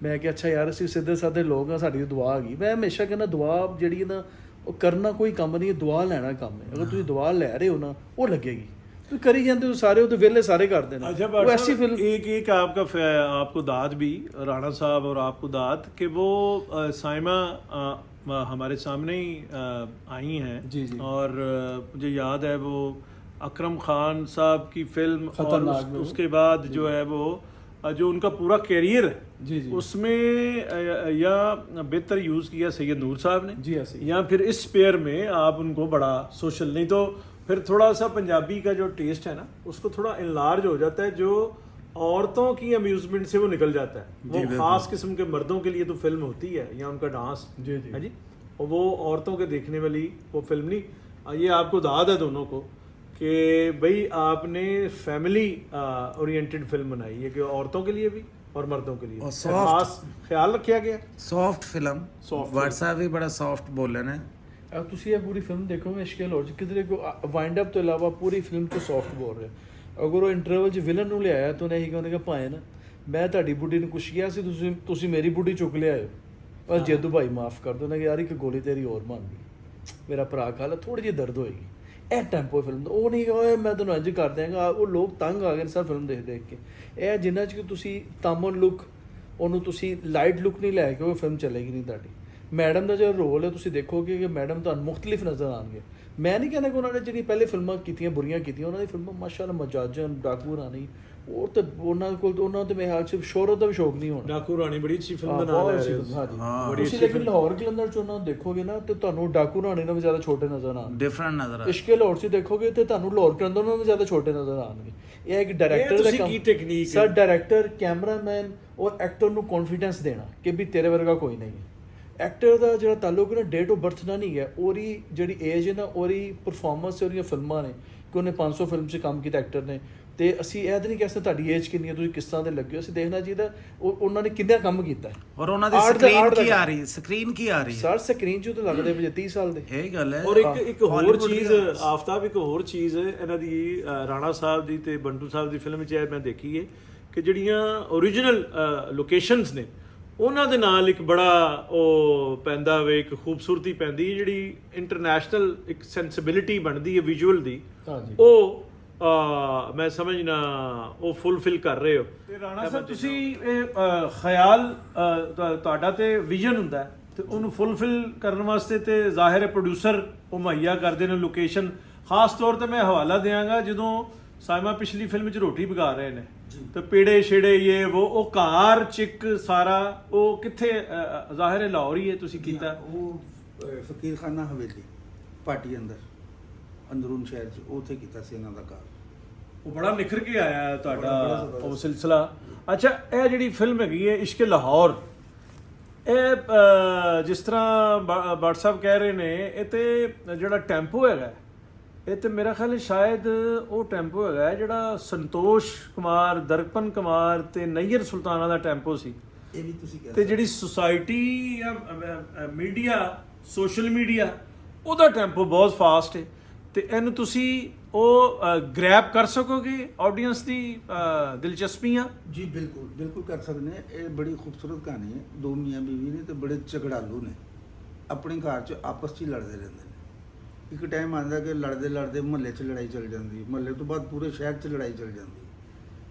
ਮੈਂ ਕਿਹਾ ਅੱਛਾ ਯਾਰ ਅਸੀਂ ਸਿੱਧੇ ਸਾਦੇ ਲੋਕ ਆ ਸਾਡੀ ਦੁਆ ਆ ਗਈ ਮੈਂ ਹਮੇਸ਼ਾ ਕਹਿੰਦਾ ਦੁਆ ਜਿਹੜੀ ਨਾ ਉਹ ਕਰਨਾ ਕੋਈ ਕੰਮ ਨਹੀਂ ਦੁਆ ਲੈਣਾ ਕੰਮ ਹੈ ਅਗਰ ਤੁਸੀਂ ਦੁਆ ਲੈ ਰਹੇ ਹੋ ਨਾ ਉਹ ਲੱਗੇਗੀ तो करी जाते हो सारे वो तो वेले सारे कर देना अच्छा वो ऐसी फिल्म एक आपको दाद भी राणा साहब और आपको दाद कि वो साइमा हमारे सामने ही आई हैं जी जी और मुझे याद है वो अकरम खान साहब की फिल्म और उसके बाद जो है वो जो उनका पूरा कैरियर है जी जी उसमें या बेहतर यूज़ किया सैयद नूर साहब ने जी ऐसे या फिर इस पेयर में आप उनको बड़ा सोशल नहीं तो फिर थोड़ा सा पंजाबी का जो टेस्ट है ना उसको थोड़ा इनलार्ज हो जाता है जो औरतों की अम्यूजमेंट से वो निकल जाता है वो खास किस्म के मर्दों के लिए तो फिल्म होती है या उनका डांस जी जी है जी और वो औरतों के देखने वाली वो फिल्म नहीं ये आपको दाद है दोनों को कि भाई आपने फैमिली ओरिएंटेड फिल्म बनाई है कि औरतों के लिए भी और मर्दों के लिए खास ख्याल रखा गया सॉफ्ट फिल्म व्हाट्सएप भी बड़ा सॉफ्ट बोले ने ਤੁਸੀਂ ਇਹ ਪੂਰੀ ਫਿਲਮ ਦੇਖੋਗੇ ਇਸ਼ਕੇ ਲਾਹੌਰ ਚ ਕਿਧਰੇ ਕੋ ਵਾਈਂਡ ਅਪ ਤੋਂ ਇਲਾਵਾ ਪੂਰੀ ਫਿਲਮ ਤੋਂ ਸੌਫਟ ਬੋਲ ਰਿਹਾ ਅਗਰ ਉਹ ਇੰਟਰਵਲ ਚ ਵਿਲਨ ਨੂੰ ਲਿਆਇਆ ਤਾਂ ਉਹਨੇ ਇਹੀ ਕਹਿੰਦੇ ਕਿ ਭਾਏ ਨਾ ਮੈਂ ਤੁਹਾਡੀ ਬੁੱਢੀ ਨੂੰ ਕੁਛ ਕਿਹਾ ਸੀ ਤੁਸੀਂ ਮੇਰੀ ਬੁੱਢੀ ਚੁੱਕ ਲਿਆਇਓ ਪਰ ਜੇਦੂ ਭਾਈ ਮਾਫ ਕਰ ਦੋ ਨਾ ਯਾਰ ਇੱਕ ਗੋਲੀ ਤੇਰੀ ਹੋਰ ਮਾਰ ਗਈ ਮੇਰਾ ਭਰਾ ਖਾ ਲਾ ਥੋੜੀ ਜਿਹੀ ਦਰਦ ਹੋਏਗੀ ਇਹ ਟੈਂਪੋ ਫਿਲਮ ਦਾ ਉਹ ਨਹੀਂ ਓਏ ਮੈਂ ਤੁਹਾਨੂੰ ਇੰਝ ਕਰ ਦਿਆਂਗਾ ਉਹ ਲੋਕ ਤੰਗ ਆ ਗਏ ਸਰ ਫਿਲਮ ਦੇਖ ਕੇ ਇਹ ਜਿੰਨਾ ਚ ਤੁਸੀਂ ਤਾਮਨ ਲੁੱਕ ਉਹਨੂੰ ਤੁਸੀਂ ਲਾਈਟ ਲੁੱਕ ਨਹੀਂ ਲੈ ਕੇ ਉਹ ਫਿਲਮ ਚੱਲੇਗੀ ਨਹੀਂ ਤੁਹਾਡੀ ਮੈਡਮ ਦਾ ਜਿਹੜਾ ਰੋਲ ਹੈ ਤੁਸੀਂ ਦੇਖੋਗੇ ਕਿ ਮੈਡਮ ਤੁਹਾਨੂੰ ਮੁਖਤਲਿਫ ਨਜ਼ਰ ਆਉਣਗੇ ਮੈਂ ਨਹੀਂ ਕਹਿੰਦਾ ਕਿ ਉਹਨਾਂ ਨੇ ਜਿਹੜੀ ਪਹਿਲੇ ਫਿਲਮਾਂ ਕੀਤੀਆਂ ਬੁਰੀਆਂ ਕੀਤੀਆਂ ਉਹਨਾਂ ਦੀ ਫਿਲਮਾਂ ਮਾਸ਼ਾਅੱਲਾ ਮਜਾਜਨ ਡਾਕੂ ਰਾਣੀ ਉਹ ਤਾਂ ਉਹਨਾਂ ਕੋਲ ਉਹਨਾਂ ਤੇ ਮੇਰੇ ਹਾਲ ਚ ਸ਼ੋਹਰਤ ਦਾ ਵੀ ਸ਼ੌਕ ਨਹੀਂ ਹੋਣਾ ਡਾਕੂ ਰਾਣੀ ਬੜੀ ਅੱਛੀ ਫਿਲਮ ਬਣਾ ਰਹੇ ਹੋ ਤੁਸੀਂ ਲੇਕਿਨ ਲਾਹੌਰ ਕਲੰਦਰ ਚ ਉਹਨਾਂ ਨੂੰ ਦੇਖੋਗੇ ਨਾ ਤੇ ਤੁਹਾਨੂੰ ਡਾਕੂ ਰਾਣੀ ਨਾਲੋਂ ਜ਼ਿਆਦਾ ਛੋਟੇ ਨਜ਼ਰ ਆਉਣਗੇ ਡਿਫਰੈਂਟ ਨਜ਼ਰ ਆ ਇਸ਼ਕੇ ਲਾਹੌਰ ਚ ਦੇਖੋਗੇ ਤੇ ਤੁਹਾਨੂੰ ਲਾਹੌਰ ਕਲੰਦਰ ਨਾਲੋਂ ਜ਼ਿਆਦਾ ਛੋਟੇ ਨਜ਼ਰ ਆਉਣਗੇ ਇਹ ਇੱਕ ਡਾਇਰੈਕਟਰ ਦਾ ਕੰਮ ਕੀ ਟੈਕਨੀਕ ਸਰ ਡਾਇਰੈਕਟਰ ਕੈਮਰਾਮੈਨ ਔਰ ਐਕਟਰ ਨੂੰ ਕੌਨਫੀਡੈਂਸ ਦੇਣਾ ਕਿ ਵੀ ਤੇਰੇ ਵਰਗਾ ਕੋਈ ਨਹੀਂ ਹੈ ਐਕਟਰ ਦਾ ਜਿਹੜਾ ਤਾਲੁਕ ਨਾ ਡੇਟ ਆਫ ਬਰਥ ਨਾਲ ਨਹੀਂ ਹੈ ਉਹਦੀ ਜਿਹੜੀ ਏਜ ਹੈ ਨਾ ਉਹਦੀ ਪਰਫਾਰਮੈਂਸ ਉਹਦੀਆਂ ਫਿਲਮਾਂ ਨੇ ਕਿ ਉਹਨੇ 500 ਫਿਲਮ 'ਚ ਕੰਮ ਕੀਤਾ ਐਕਟਰ ਨੇ ਤੇ ਅਸੀਂ ਇਹ ਤਾਂ ਨਹੀਂ ਕਹਿ ਸਕਦੇ ਤੁਹਾਡੀ ਏਜ ਕਿੰਨੀ ਹੈ ਤੁਸੀਂ ਕਿਸ ਤਰ੍ਹਾਂ ਦੇ ਲੱਗੇ ਹੋ ਅਸੀਂ ਦੇਖਣਾ ਚਾਹੀਦਾ ਉਹਨਾਂ ਨੇ ਕਿੰਨਾ ਕੰਮ ਕੀਤਾ ਔਰ ਉਹਨਾਂ ਦੀ ਸਕਰੀਨ ਕੀ ਆ ਰਹੀ ਸਕਰੀਨ ਕੀ ਆ ਰਹੀ ਸਰ ਸਕਰੀਨ 'ਚ ਤਾਂ ਲੱਗਦੇ ਵੀ 30 ਸਾਲ ਦੇ ਇਹ ਗੱਲ ਹੈ ਔਰ ਇੱਕ ਹੋਰ ਚੀਜ਼ ਆਫਤਾਬ ਇੱਕ ਹੋਰ ਚੀਜ਼ ਇਹਨਾਂ ਦੀ ਰਾਣਾ ਸਾਹਿਬ ਦੀ ਤੇ ਬੰਟੂ ਸਾਹਿਬ ਦੀ ਫਿਲਮ 'ਚ ਮੈਂ ਦੇਖੀ ਹੈ ਕਿ ਜਿਹੜੀਆਂ ਓਰੀਜਨਲ ਲੋਕੇਸ਼ਨਸ ਨੇ ਉਹਨਾਂ ਦੇ ਨਾਲ ਇੱਕ ਬੜਾ ਉਹ ਪੈਂਦਾ ਵੇ ਇੱਕ ਖੂਬਸੂਰਤੀ ਪੈਂਦੀ ਹੈ ਜਿਹੜੀ ਇੰਟਰਨੈਸ਼ਨਲ ਇੱਕ ਸੈਂਸਿਬਿਲਿਟੀ ਬਣਦੀ ਹੈ ਵਿਜ਼ੂਅਲ ਦੀ ਉਹ ਮੈਂ ਸਮਝਣਾ ਉਹ ਫੁੱਲਫਿਲ ਕਰ ਰਹੇ ਹੋ ਤੇ ਰਾਣਾ ਸਾਹਿਬ ਤੁਸੀਂ ਇਹ ਖਿਆਲ ਤੁਹਾਡਾ ਤੇ ਵਿਜ਼ਨ ਹੁੰਦਾ ਤੇ ਉਹਨੂੰ ਫੁੱਲਫਿਲ ਕਰਨ ਵਾਸਤੇ ਤੇ ਜ਼ਾਹਿਰ ਹੈ ਪ੍ਰੋਡਿਊਸਰ ਉਹ ਮੁਹੱਈਆ ਕਰਦੇ ਨੇ ਲੋਕੇਸ਼ਨ ਖਾਸ ਤੌਰ ਤੇ ਮੈਂ ਹਵਾਲਾ ਦਿਆਂਗਾ ਜਦੋਂ ਸਾਇਮਾ ਪਿਛਲੀ ਫਿਲਮ 'ਚ ਰੋਟੀ ਪਕਾ ਰਹੇ ਨੇ ਤੇ ਪੇੜੇ ਛੇੜੇ ਇਹ ਉਹ ਕਾਰ ਚਿੱਕ ਸਾਰਾ ਉਹ ਕਿੱਥੇ ਜ਼ਾਹਿਰ ਹੈ ਲਾਹੌਰ ਹੀ ਹੈ ਤੁਸੀਂ ਕੀਤਾ ਉਹ ਫਕੀਰ ਖਾਨਾ ਹਵੇਲੀ ਪਾਰਟੀ ਅੰਦਰੂਨ ਸ਼ਹਿਰ 'ਚ ਉੱਥੇ ਕੀਤਾ ਸੀ ਇਹਨਾਂ ਦਾ ਕਾਰ ਉਹ ਬੜਾ ਨਿਖਰ ਕੇ ਆਇਆ ਤੁਹਾਡਾ ਉਹ ਸਿਲਸਿਲਾ ਅੱਛਾ ਇਹ ਜਿਹੜੀ ਫਿਲਮ ਹੈਗੀ ਹੈ ਇਸ਼ਕ ਲਾਹੌਰ ਇਹ ਜਿਸ ਤਰ੍ਹਾਂ WhatsApp ਕਹਿ ਰਹੇ ਨੇ ਇਹ ਤੇ ਜਿਹੜਾ ਟੈਂਪੋ ਹੈਗਾ ਇਹ ਤੇ ਮੇਰਾ ਖਿਆਲ ਹੈ ਸ਼ਾਇਦ ਉਹ ਟੈਂਪੋ ਹੈਗਾ ਜਿਹੜਾ ਸੰਤੋਸ਼ ਕੁਮਾਰ ਦਰਪਨ ਕੁਮਾਰ ਤੇ ਨਈਰ ਸੁਲਤਾਨਾ ਦਾ ਟੈਂਪੋ ਸੀ ਇਹ ਵੀ ਤੁਸੀਂ ਤੇ ਜਿਹੜੀ ਸੁਸਾਇਟੀ ਜਾਂ ਮੀਡੀਆ ਸੋਸ਼ਲ ਮੀਡੀਆ ਉਹਦਾ ਟੈਂਪੋ ਬਹੁਤ ਫਾਸਟ ਹੈ ਤੇ ਇਹਨੂੰ ਤੁਸੀਂ ਉਹ ਗ੍ਰੈਬ ਕਰ ਸਕੋਗੇ ਆਡੀਅנס ਦੀ ਦਿਲਚਸਪੀਆਂ ਜੀ ਬਿਲਕੁਲ ਕਰ ਸਕਦੇ ਨੇ ਇਹ ਬੜੀ ਖੂਬਸੂਰਤ ਕਹਾਣੀ ਹੈ ਦੋ ਮੀਆਂ ਬੀਵੀ ਨੇ ਤੇ ਬੜੇ ਝਗੜਾਲੂ ਨੇ ਆਪਣੇ ਘਰ 'ਚ ਆਪਸ 'ਚ ਹੀ ਲੜਦੇ ਰਹਿੰਦੇ ਨੇ ਇੱਕ ਟਾਈਮ ਆਉਂਦਾ ਕਿ ਲੜਦੇ ਮੁਹੱਲੇ 'ਚ ਲੜਾਈ ਚੱਲ ਜਾਂਦੀ ਮੁਹੱਲੇ ਤੋਂ ਬਾਅਦ ਪੂਰੇ ਸ਼ਹਿਰ 'ਚ ਲੜਾਈ ਚੱਲ ਜਾਂਦੀ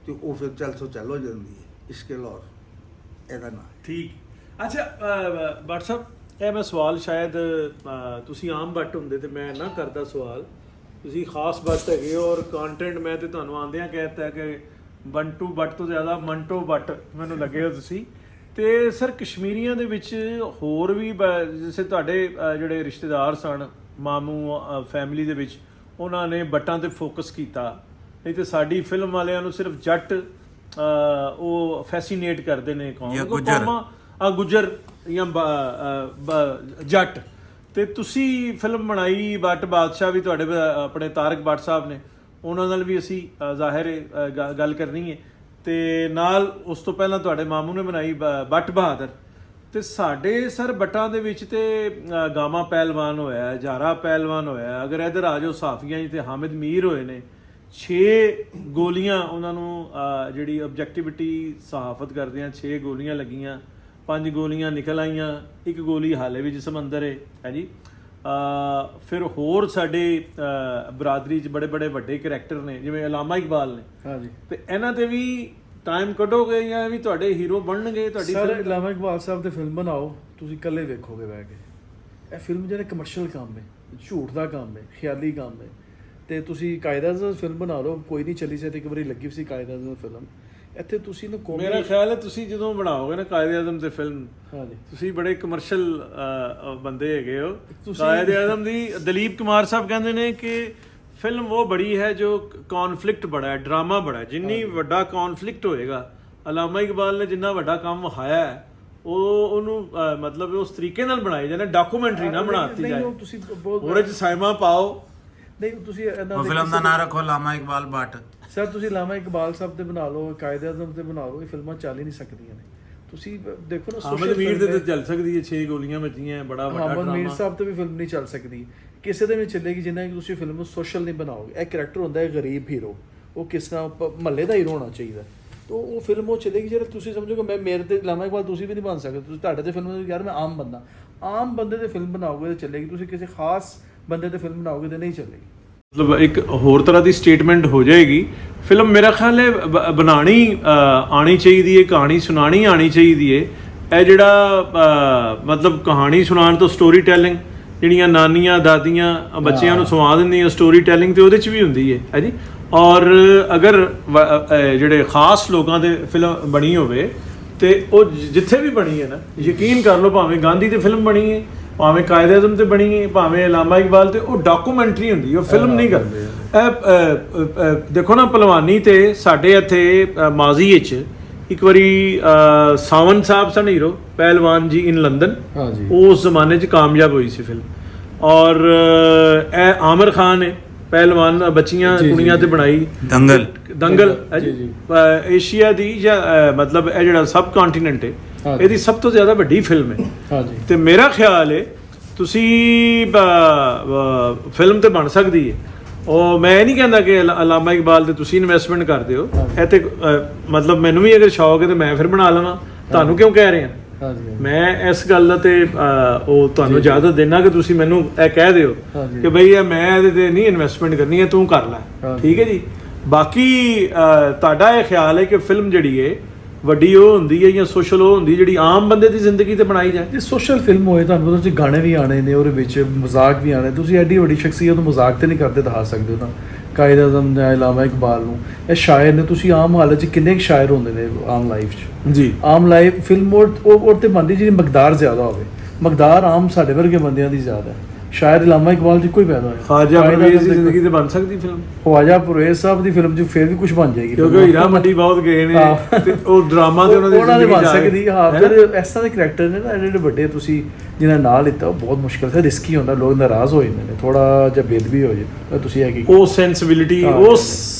ਤੇ ਉਹ ਫਿਰ ਚੱਲ ਹੋ ਜਾਂਦੀ ਹੈ ਇਸ਼ਕ ਲਾਹੌਰ ਇਹਦਾ ਨਾਂ ਠੀਕ ਅੱਛਾ WhatsApp ਇਹ ਮੈਂ ਸਵਾਲ ਸ਼ਾਇਦ ਤੁਸੀਂ ਆਮ ਬੱਟ ਹੁੰਦੇ ਤੇ ਮੈਂ ਨਾ ਕਰਦਾ ਸਵਾਲ ਤੁਸੀਂ ਖਾਸ ਬੱਟ ਹੈਗੇ ਔਰ ਕੰਟੈਂਟ ਮੈਂ ਤੇ ਤੁਹਾਨੂੰ ਆਂਦਿਆਂ ਕਹਿਤਾ ਕਿ ਬੰਟੂ ਬੱਟ ਤੋਂ ਜ਼ਿਆਦਾ ਮੰਟੋ ਬੱਟ ਮੈਨੂੰ ਲੱਗੇ ਹੋ ਤੁਸੀਂ। ਤੇ ਸਰ ਕਸ਼ਮੀਰੀਆਂ ਦੇ ਵਿੱਚ ਹੋਰ ਵੀ ਜਿਵੇਂ ਤੁਹਾਡੇ ਜਿਹੜੇ ਰਿਸ਼ਤੇਦਾਰ ਸਨ ਮਾਮੂ ਫੈਮਿਲੀ ਦੇ ਵਿੱਚ, ਉਹਨਾਂ ਨੇ ਬੱਟਾਂ ਤੇ ਫੋਕਸ ਕੀਤਾ, ਨਹੀਂ ਤੇ ਸਾਡੀ ਫਿਲਮ ਵਾਲਿਆਂ ਨੂੰ ਸਿਰਫ ਜੱਟ ਉਹ ਫੈਸੀਨੇਟ ਕਰਦੇ ਨੇ ਕੌਮ ਗੁੱਜਰ ਜਾਂ ਜੱਟ। ਤੇ ਤੁਸੀਂ ਫਿਲਮ ਬਣਾਈ ਬੱਟ ਬਾਦਸ਼ਾਹ ਵੀ, ਤੁਹਾਡੇ ਆਪਣੇ ਤਾਰਕ ਬੱਟ ਸਾਹਿਬ ਨੇ, ਉਹਨਾਂ ਨਾਲ ਵੀ ਅਸੀਂ ਜ਼ਾਹਿਰ ਗੱਲ ਕਰਨੀ ਹੈ। ਤੇ ਨਾਲ ਉਸ ਤੋਂ ਪਹਿਲਾਂ ਤੁਹਾਡੇ ਮਾਮੂ ਨੇ ਬਣਾਈ ਬੱਟ ਬਹਾਦਰ। ਤੇ ਸਾਡੇ ਸਰ ਬੱਟਾਂ ਦੇ ਵਿੱਚ ਤੇ ਗਾਮਾ ਪਹਿਲਵਾਨ ਹੋਇਆ, ਜਾਰਾ ਪਹਿਲਵਾਨ ਹੋਇਆ, ਅਗਰ ਇੱਧਰ ਆ ਜਾਓ ਸਾਫੀਆਂ 'ਚ ਤੇ ਹਾਮਿਦ ਮੀਰ ਹੋਏ ਨੇ। 6 ਗੋਲੀਆਂ ਉਹਨਾਂ ਨੂੰ ਜਿਹੜੀ ਆਬਜੈਕਟਿਵਿਟੀ ਸਹਾਫਤ ਕਰਦੇ ਆ, 6 ਗੋਲੀਆਂ ਲੱਗੀਆਂ, 5 ਗੋਲੀਆਂ ਨਿਕਲ ਆਈਆਂ, 1 ਗੋਲੀ ਹਾਲੇ ਵੀ ਜਿਸਮ ਅੰਦਰ ਹੈ ਜੀ। ਫਿਰ ਹੋਰ ਸਾਡੇ ਬਰਾਦਰੀ 'ਚ ਬੜੇ ਬੜੇ ਵੱਡੇ ਕਰੈਕਟਰ ਨੇ ਜਿਵੇਂ ਅਲਾਮਾ ਇਕਬਾਲ ਨੇ। ਹਾਂਜੀ। ਤੇ ਇਹਨਾਂ ਤੇ ਵੀ ਟਾਈਮ ਕੱਢੋਗੇ ਜਾਂ ਵੀ ਤੁਹਾਡੇ ਹੀਰੋ ਬਣਨਗੇ ਤੁਹਾਡੀ ਸਰ ਅਲਾਮਾ ਇਕਬਾਲ ਸਾਹਿਬ ਤੇ ਫਿਲਮ ਬਣਾਓ, ਤੁਸੀਂ ਇਕੱਲੇ ਵੇਖੋਗੇ ਬਹਿ ਕੇ। ਇਹ ਫਿਲਮ ਜਿਹੜਾ ਕਮਰਸ਼ੀਅਲ ਕੰਮ ਹੈ, ਝੂਠ ਦਾ ਕੰਮ ਹੈ, ਖਿਆਲੀ ਕੰਮ ਹੈ। ਤੇ ਤੁਸੀਂ ਕਾਇਦਾ-ਏ-ਆਜ਼ਮ ਫਿਲਮ ਬਣਾ ਲਓ, ਕੋਈ ਨਹੀਂ ਚੱਲੀ ਸੀ, ਇੱਕ ਵਾਰੀ ਲੱਗੀ ਸੀ ਕਾਇਦਾ-ਏ-ਆਜ਼ਮ ਫਿਲਮ। ਇੱਥੇ ਤੁਸੀਂ ਨਾ ਮੇਰਾ ਖਿਆਲ ਹੈ ਤੁਸੀਂ ਜਦੋਂ ਬਣਾਓਗੇ ਨਾ ਕਾਇਦ-ਏ-ਆਜ਼ਮ ਤੇ ਫਿਲਮ, ਹਾਂਜੀ, ਤੁਸੀਂ ਬੜੇ ਕਮਰਸ਼ੀਅਲ ਬੰਦੇ ਹੈਗੇ ਹੋ। ਕਾਇਦ-ਏ-ਆਜ਼ਮ ਦੀ ਦਲੀਪ ਕੁਮਾਰ ਸਾਹਿਬ ਕਹਿੰਦੇ ਨੇ ਕਿ ਫਿਲਮ ਉਹ ਬੜੀ ਹੈ ਜੋ ਕੌਨਫਲਿਕਟ ਬੜਾ ਹੈ, ਡਰਾਮਾ ਬੜਾ ਹੈ। ਜਿੰਨੀ ਵੱਡਾ ਕੌਨਫਲਿਕਟ ਹੋਏਗਾ, ਅਲਾਮਾ ਇਕਬਾਲ ਨੇ ਜਿੰਨਾ ਵੱਡਾ ਕੰਮ ਵਹਾਇਆ ਹੈ, ਉਹਨੂੰ ਮਤਲਬ ਉਸ ਤਰੀਕੇ ਨਾਲ ਬਣਾਈ ਜਾਏ, ਡਾਕੂਮੈਂਟਰੀ ਨਾ ਬਣਾਤੀ ਜਾਏ। ਤੁਸੀਂ ਉਹਦੇ 'ਚ ਸਾਇਮਾ ਪਾਓ। ਨਹੀਂ ਤੁਸੀਂ ਫਿਲਮ ਦਾ ਨਾਮ ਰੱਖੋ ਅਲਾਮਾ ਇਕਬਾਲ ਬੱਟ। ਸਰ ਤੁਸੀਂ ਅਲਾਮਾ ਇਕਬਾਲ ਸਾਹਿਬ ਤੇ ਬਣਾ ਲਓ, ਕਾਇਦ-ਏ-ਆਜ਼ਮ ਤੇ ਬਣਾ ਲਓ, ਇਹ ਫਿਲਮਾਂ ਚੱਲ ਹੀ ਨਹੀਂ ਸਕਦੀਆਂ ਨੇ। ਤੁਸੀਂ ਦੇਖੋ ਨਾ ਹਾਮਿਦ ਮੀਰ ਦੇ ਤੇ ਚੱਲ ਸਕਦੀ ਹੈ, 6 ਗੋਲੀਆਂ ਵੱਜੀਆਂ, ਬੜਾ ਵੱਡਾ ਡਰਾਮਾ। ਹਾਮਿਦ ਮੀਰ ਸਾਹਿਬ ਤੇ ਵੀ ਫਿਲਮ ਨਹੀਂ ਚੱਲ ਸਕਦੀ, ਕਿਸੇ ਦੇ ਵੀ ਚੱਲੇਗੀ ਜਿੰਨਾ ਕਿ ਤੁਸੀਂ ਫਿਲਮ ਨੂੰ ਸੋਸ਼ਲ ਨਹੀਂ ਬਣਾਓਗੇ। ਇਹ ਕਰੈਕਟਰ ਹੁੰਦਾ ਹੈ ਗਰੀਬ ਹੀਰੋ, ਉਹ ਕਿਸ ਤਰ੍ਹਾਂ ਮਹੱਲੇ ਦਾ ਹੀਰੋ ਹੋਣਾ ਚਾਹੀਦਾ। ਤਾਂ ਉਹ ਫਿਲਮ ਉਹ ਚੱਲੇਗੀ ਜਿਹੜਾ ਤੁਸੀਂ ਸਮਝੋਗੇ ਮੈਂ ਮੇਰੇ ਤੇ ਅਲਾਮਾ ਇਕਬਾਲ ਤੁਸੀਂ ਵੀ ਨਹੀਂ ਬਣ ਸਕਦੇ। ਤੁਸੀਂ ਤੁਹਾਡੇ ਤੇ ਫਿਲਮ ਯਾਰ ਮੈਂ ਆਮ ਬੰਦਾ, ਆਮ ਬੰਦੇ ਤੇ ਫਿਲਮ ਬਣਾਓਗੇ ਤਾਂ ਚੱਲੇਗੀ, ਤੁਸੀਂ ਕਿਸੇ ਖਾਸ ਬੰਦੇ ਤੇ ਫਿਲਮ ਬਣਾਓਗੇ ਤਾਂ ਨਹੀਂ ਚੱਲੇਗੀ। ਮਤਲਬ ਇੱਕ ਹੋਰ ਤਰ੍ਹਾਂ ਦੀ ਸਟੇਟਮੈਂਟ ਹੋ ਜਾਏਗੀ ਫਿਲਮ। ਮੇਰਾ ਖਿਆਲ ਹੈ ਬਣਾਣੀ ਆਣੀ ਚਾਹੀਦੀ ਹੈ, ਕਹਾਣੀ ਸੁਣਾਣੀ ਆਣੀ ਚਾਹੀਦੀ ਹੈ। ਇਹ ਜਿਹੜਾ ਮਤਲਬ ਕਹਾਣੀ ਸੁਣਾਉਣ ਤੋਂ ਸਟੋਰੀ ਟੈਲਿੰਗ, ਜਿਹੜੀਆਂ ਨਾਨੀਆਂ ਦਾਦੀਆਂ ਬੱਚਿਆਂ ਨੂੰ ਸੁਣਾ ਦਿੰਦੀਆਂ, ਸਟੋਰੀ ਟੈਲਿੰਗ ਤੇ ਉਹਦੇ 'ਚ ਵੀ ਹੁੰਦੀ ਹੈ ਜੀ। ਔਰ ਅਗਰ ਜਿਹੜੇ ਖਾਸ ਲੋਕਾਂ ਦੇ ਫਿਲਮ ਬਣੀ ਹੋਵੇ ਤੇ ਉਹ ਜਿੱਥੇ ਵੀ ਬਣੀ ਹੈ ਨਾ, ਯਕੀਨ ਕਰ ਲਓ, ਭਾਵੇਂ ਗਾਂਧੀ ਤੇ ਫਿਲਮ ਬਣੀ ਹੈ, ਭਾਵੇਂ ਕਾਇਦ-ਏ-ਆਜ਼ਮ ਤੇ ਬਣੀ ਹੈ, ਭਾਵੇਂ ਅਲਾਮਾ ਇਕਬਾਲ ਤੇ, ਉਹ ਡਾਕੂਮੈਂਟਰੀ ਹੁੰਦੀ ਹੈ, ਉਹ ਫਿਲਮ ਨਹੀਂ ਕਰਦੇ। ਦੇਖੋ ਨਾ ਪਹਿਲਵਾਨੀ ਤੇ ਸਾਡੇ ਇੱਥੇ ਮਾਜ਼ੀ ਵਿੱਚ ਇੱਕ ਵਾਰੀ ਸਾਵੰਤ ਸਾਹਿਬ ਸਨ ਹੀਰੋ ਪਹਿਲਵਾਨ ਜੀ ਇਨ ਲੰਡਨ, ਉਸ ਜ਼ਮਾਨੇ 'ਚ ਕਾਮਯਾਬ ਹੋਈ ਸੀ ਫਿਲਮ। ਔਰ ਇਹ ਆਮਰ ਖਾਨ ਨੇ ਪਹਿਲਵਾਨ ਬੱਚੀਆਂ ਕੁੜੀਆਂ ਤੇ ਬਣਾਈ ਦੰਗਲ ਹੈ ਜੀ। ਏਸ਼ੀਆ ਦੀ ਜਾਂ ਮਤਲਬ ਇਹ ਜਿਹੜਾ ਸਬ ਕੰਟੀਨੈਂਟ ਹੈ, ਇਹਦੀ ਸਭ ਤੋਂ ਜ਼ਿਆਦਾ ਵੱਡੀ ਫਿਲਮ ਹੈ। ਤੇ ਮੇਰਾ ਖਿਆਲ ਹੈ ਤੁਸੀਂ ਫਿਲਮ ਤੇ ਬਣ ਸਕਦੀ ਹੈ। ਉਹ ਮੈਂ ਨਹੀਂ ਕਹਿੰਦਾ ਕਿ ਅਲਾਮਾ ਇਕਬਾਲ ਤੇ ਤੁਸੀਂ ਇਨਵੈਸਟਮੈਂਟ ਕਰਦੇ ਹੋ, ਇਹ ਤੇ ਮਤਲਬ ਮੈਨੂੰ ਵੀ ਅਗਰ ਸ਼ੌਕ ਹੈ ਤੇ ਮੈਂ ਫਿਰ ਬਣਾ ਲਵਾਂ, ਤੁਹਾਨੂੰ ਕਿਉਂ ਕਹਿ ਰਿਹਾ। ਮੈਂ ਇਸ ਗੱਲ ਦਾ ਤੇ ਉਹ ਤੁਹਾਨੂੰ ਇਜਾਜ਼ਤ ਦੇਣਾ ਕਿ ਤੁਸੀਂ ਮੈਨੂੰ ਇਹ ਕਹਿ ਦਿਓ ਕਿ ਬਈ ਇਹ ਮੈਂ ਇਹਦੇ ਤੇ ਨਹੀਂ ਇਨਵੈਸਟਮੈਂਟ ਕਰਨੀ ਹੈ, ਤੂੰ ਕਰ ਲੈ, ਠੀਕ ਹੈ ਜੀ। ਬਾਕੀ ਤੁਹਾਡਾ ਇਹ ਖਿਆਲ ਹੈ ਕਿ ਫਿਲਮ ਜਿਹੜੀ ਹੈ ਵੱਡੀ ਉਹ ਹੁੰਦੀ ਹੈ ਜਾਂ ਸੋਸ਼ਲ ਉਹ ਹੁੰਦੀ ਜਿਹੜੀ ਆਮ ਬੰਦੇ ਦੀ ਜ਼ਿੰਦਗੀ ਤੇ ਬਣਾਈ ਜਾਏ। ਜੇ ਸੋਸ਼ਲ ਫਿਲਮ ਹੋਏ ਤੁਹਾਨੂੰ ਪਤਾ, ਤੁਸੀਂ ਗਾਣੇ ਵੀ ਆਣੇ ਨੇ, ਉਹਦੇ ਵਿੱਚ ਮਜ਼ਾਕ ਵੀ ਆਣੇ, ਤੁਸੀਂ ਐਡੀ ਵੱਡੀ ਸ਼ਖਸੀਅਤ ਨੂੰ ਮਜ਼ਾਕ ਤੇ ਨਹੀਂ ਕਰਦੇ ਦਿਖਾ ਸਕਦੇ ਹੋ ਨਾ। ਕਾਇਦ-ਏ-ਆਜ਼ਮ ਨੇ, ਅਲਾਮਾ ਇਕਬਾਲ ਨੂੰ, ਇਹ ਸ਼ਾਇਰ ਨੇ। ਤੁਸੀਂ ਆਮ ਹਾਲਤ 'ਚ ਕਿੰਨੇ ਕੁ ਸ਼ਾਇਰ ਹੁੰਦੇ ਨੇ ਆਮ ਲਾਈਫ 'ਚ ਜੀ। ਆਮ ਲਾਈਫ ਫਿਲਮ ਉਹ ਤੇ ਬਣਦੀ ਜਿਹਦੀ ਮਕਦਾਰ ਜ਼ਿਆਦਾ ਹੋਵੇ, ਮਕਦਾਰ ਆਮ ਸਾਡੇ ਵਰਗੇ ਬੰਦਿਆਂ ਦੀ ਜ਼ਿਆਦਾ ਹੈ। ਸ਼ਾਇਦ ਅਲਾਮਾ ਇਕਬਾਲ ਦੀ ਕੋਈ ਪੈਦਾ ਹੋਇਆ, ਖਵਾਜਾ ਪਰਵੇਜ਼ ਦੀ ਜ਼ਿੰਦਗੀ ਤੇ ਬਣ ਸਕਦੀ ਫਿਲਮ। ਖਵਾਜਾ ਪਰਵੇਜ਼ ਸਾਹਿਬ ਦੀ ਫਿਲਮ 'ਚ ਫਿਰ ਵੀ ਕੁਝ ਬਣ ਜਾਏਗੀ, ਕਿਉਂਕਿ ਹੀਰਾ ਮੰਡੀ ਬਹੁਤ ਗਏ ਨੇ ਤੇ ਉਹ ਡਰਾਮਾ ਤੇ ਉਹਨਾਂ ਦੇ ਬਣ ਸਕਦੀ। ਹਾਂ, ਫਿਰ ਇਸ ਤਰ੍ਹਾਂ ਦੇ ਕਰੈਕਟਰ ਨੇ ਨਾ ਜਿਹੜੇ ਵੱਡੇ ਤੁਸੀਂ ਜਿਹਨਾਂ ਨਾਂ ਲਿੱਤਾ, ਉਹ ਬਹੁਤ ਮੁਸ਼ਕਿਲ ਹੈ, ਰਿਸਕੀ ਹੁੰਦਾ, ਲੋਕ ਨਾਰਾਜ਼ ਹੋ ਜਾਂਦੇ ਨੇ, ਥੋੜਾ ਜਿਹਾ ਬੇਦਬੀ ਹੋ ਜਾਏ। ਤੁਸੀਂ ਹੈਗੀ ਉਹ ਸੈਂਸਿਬਿਲਿਟੀ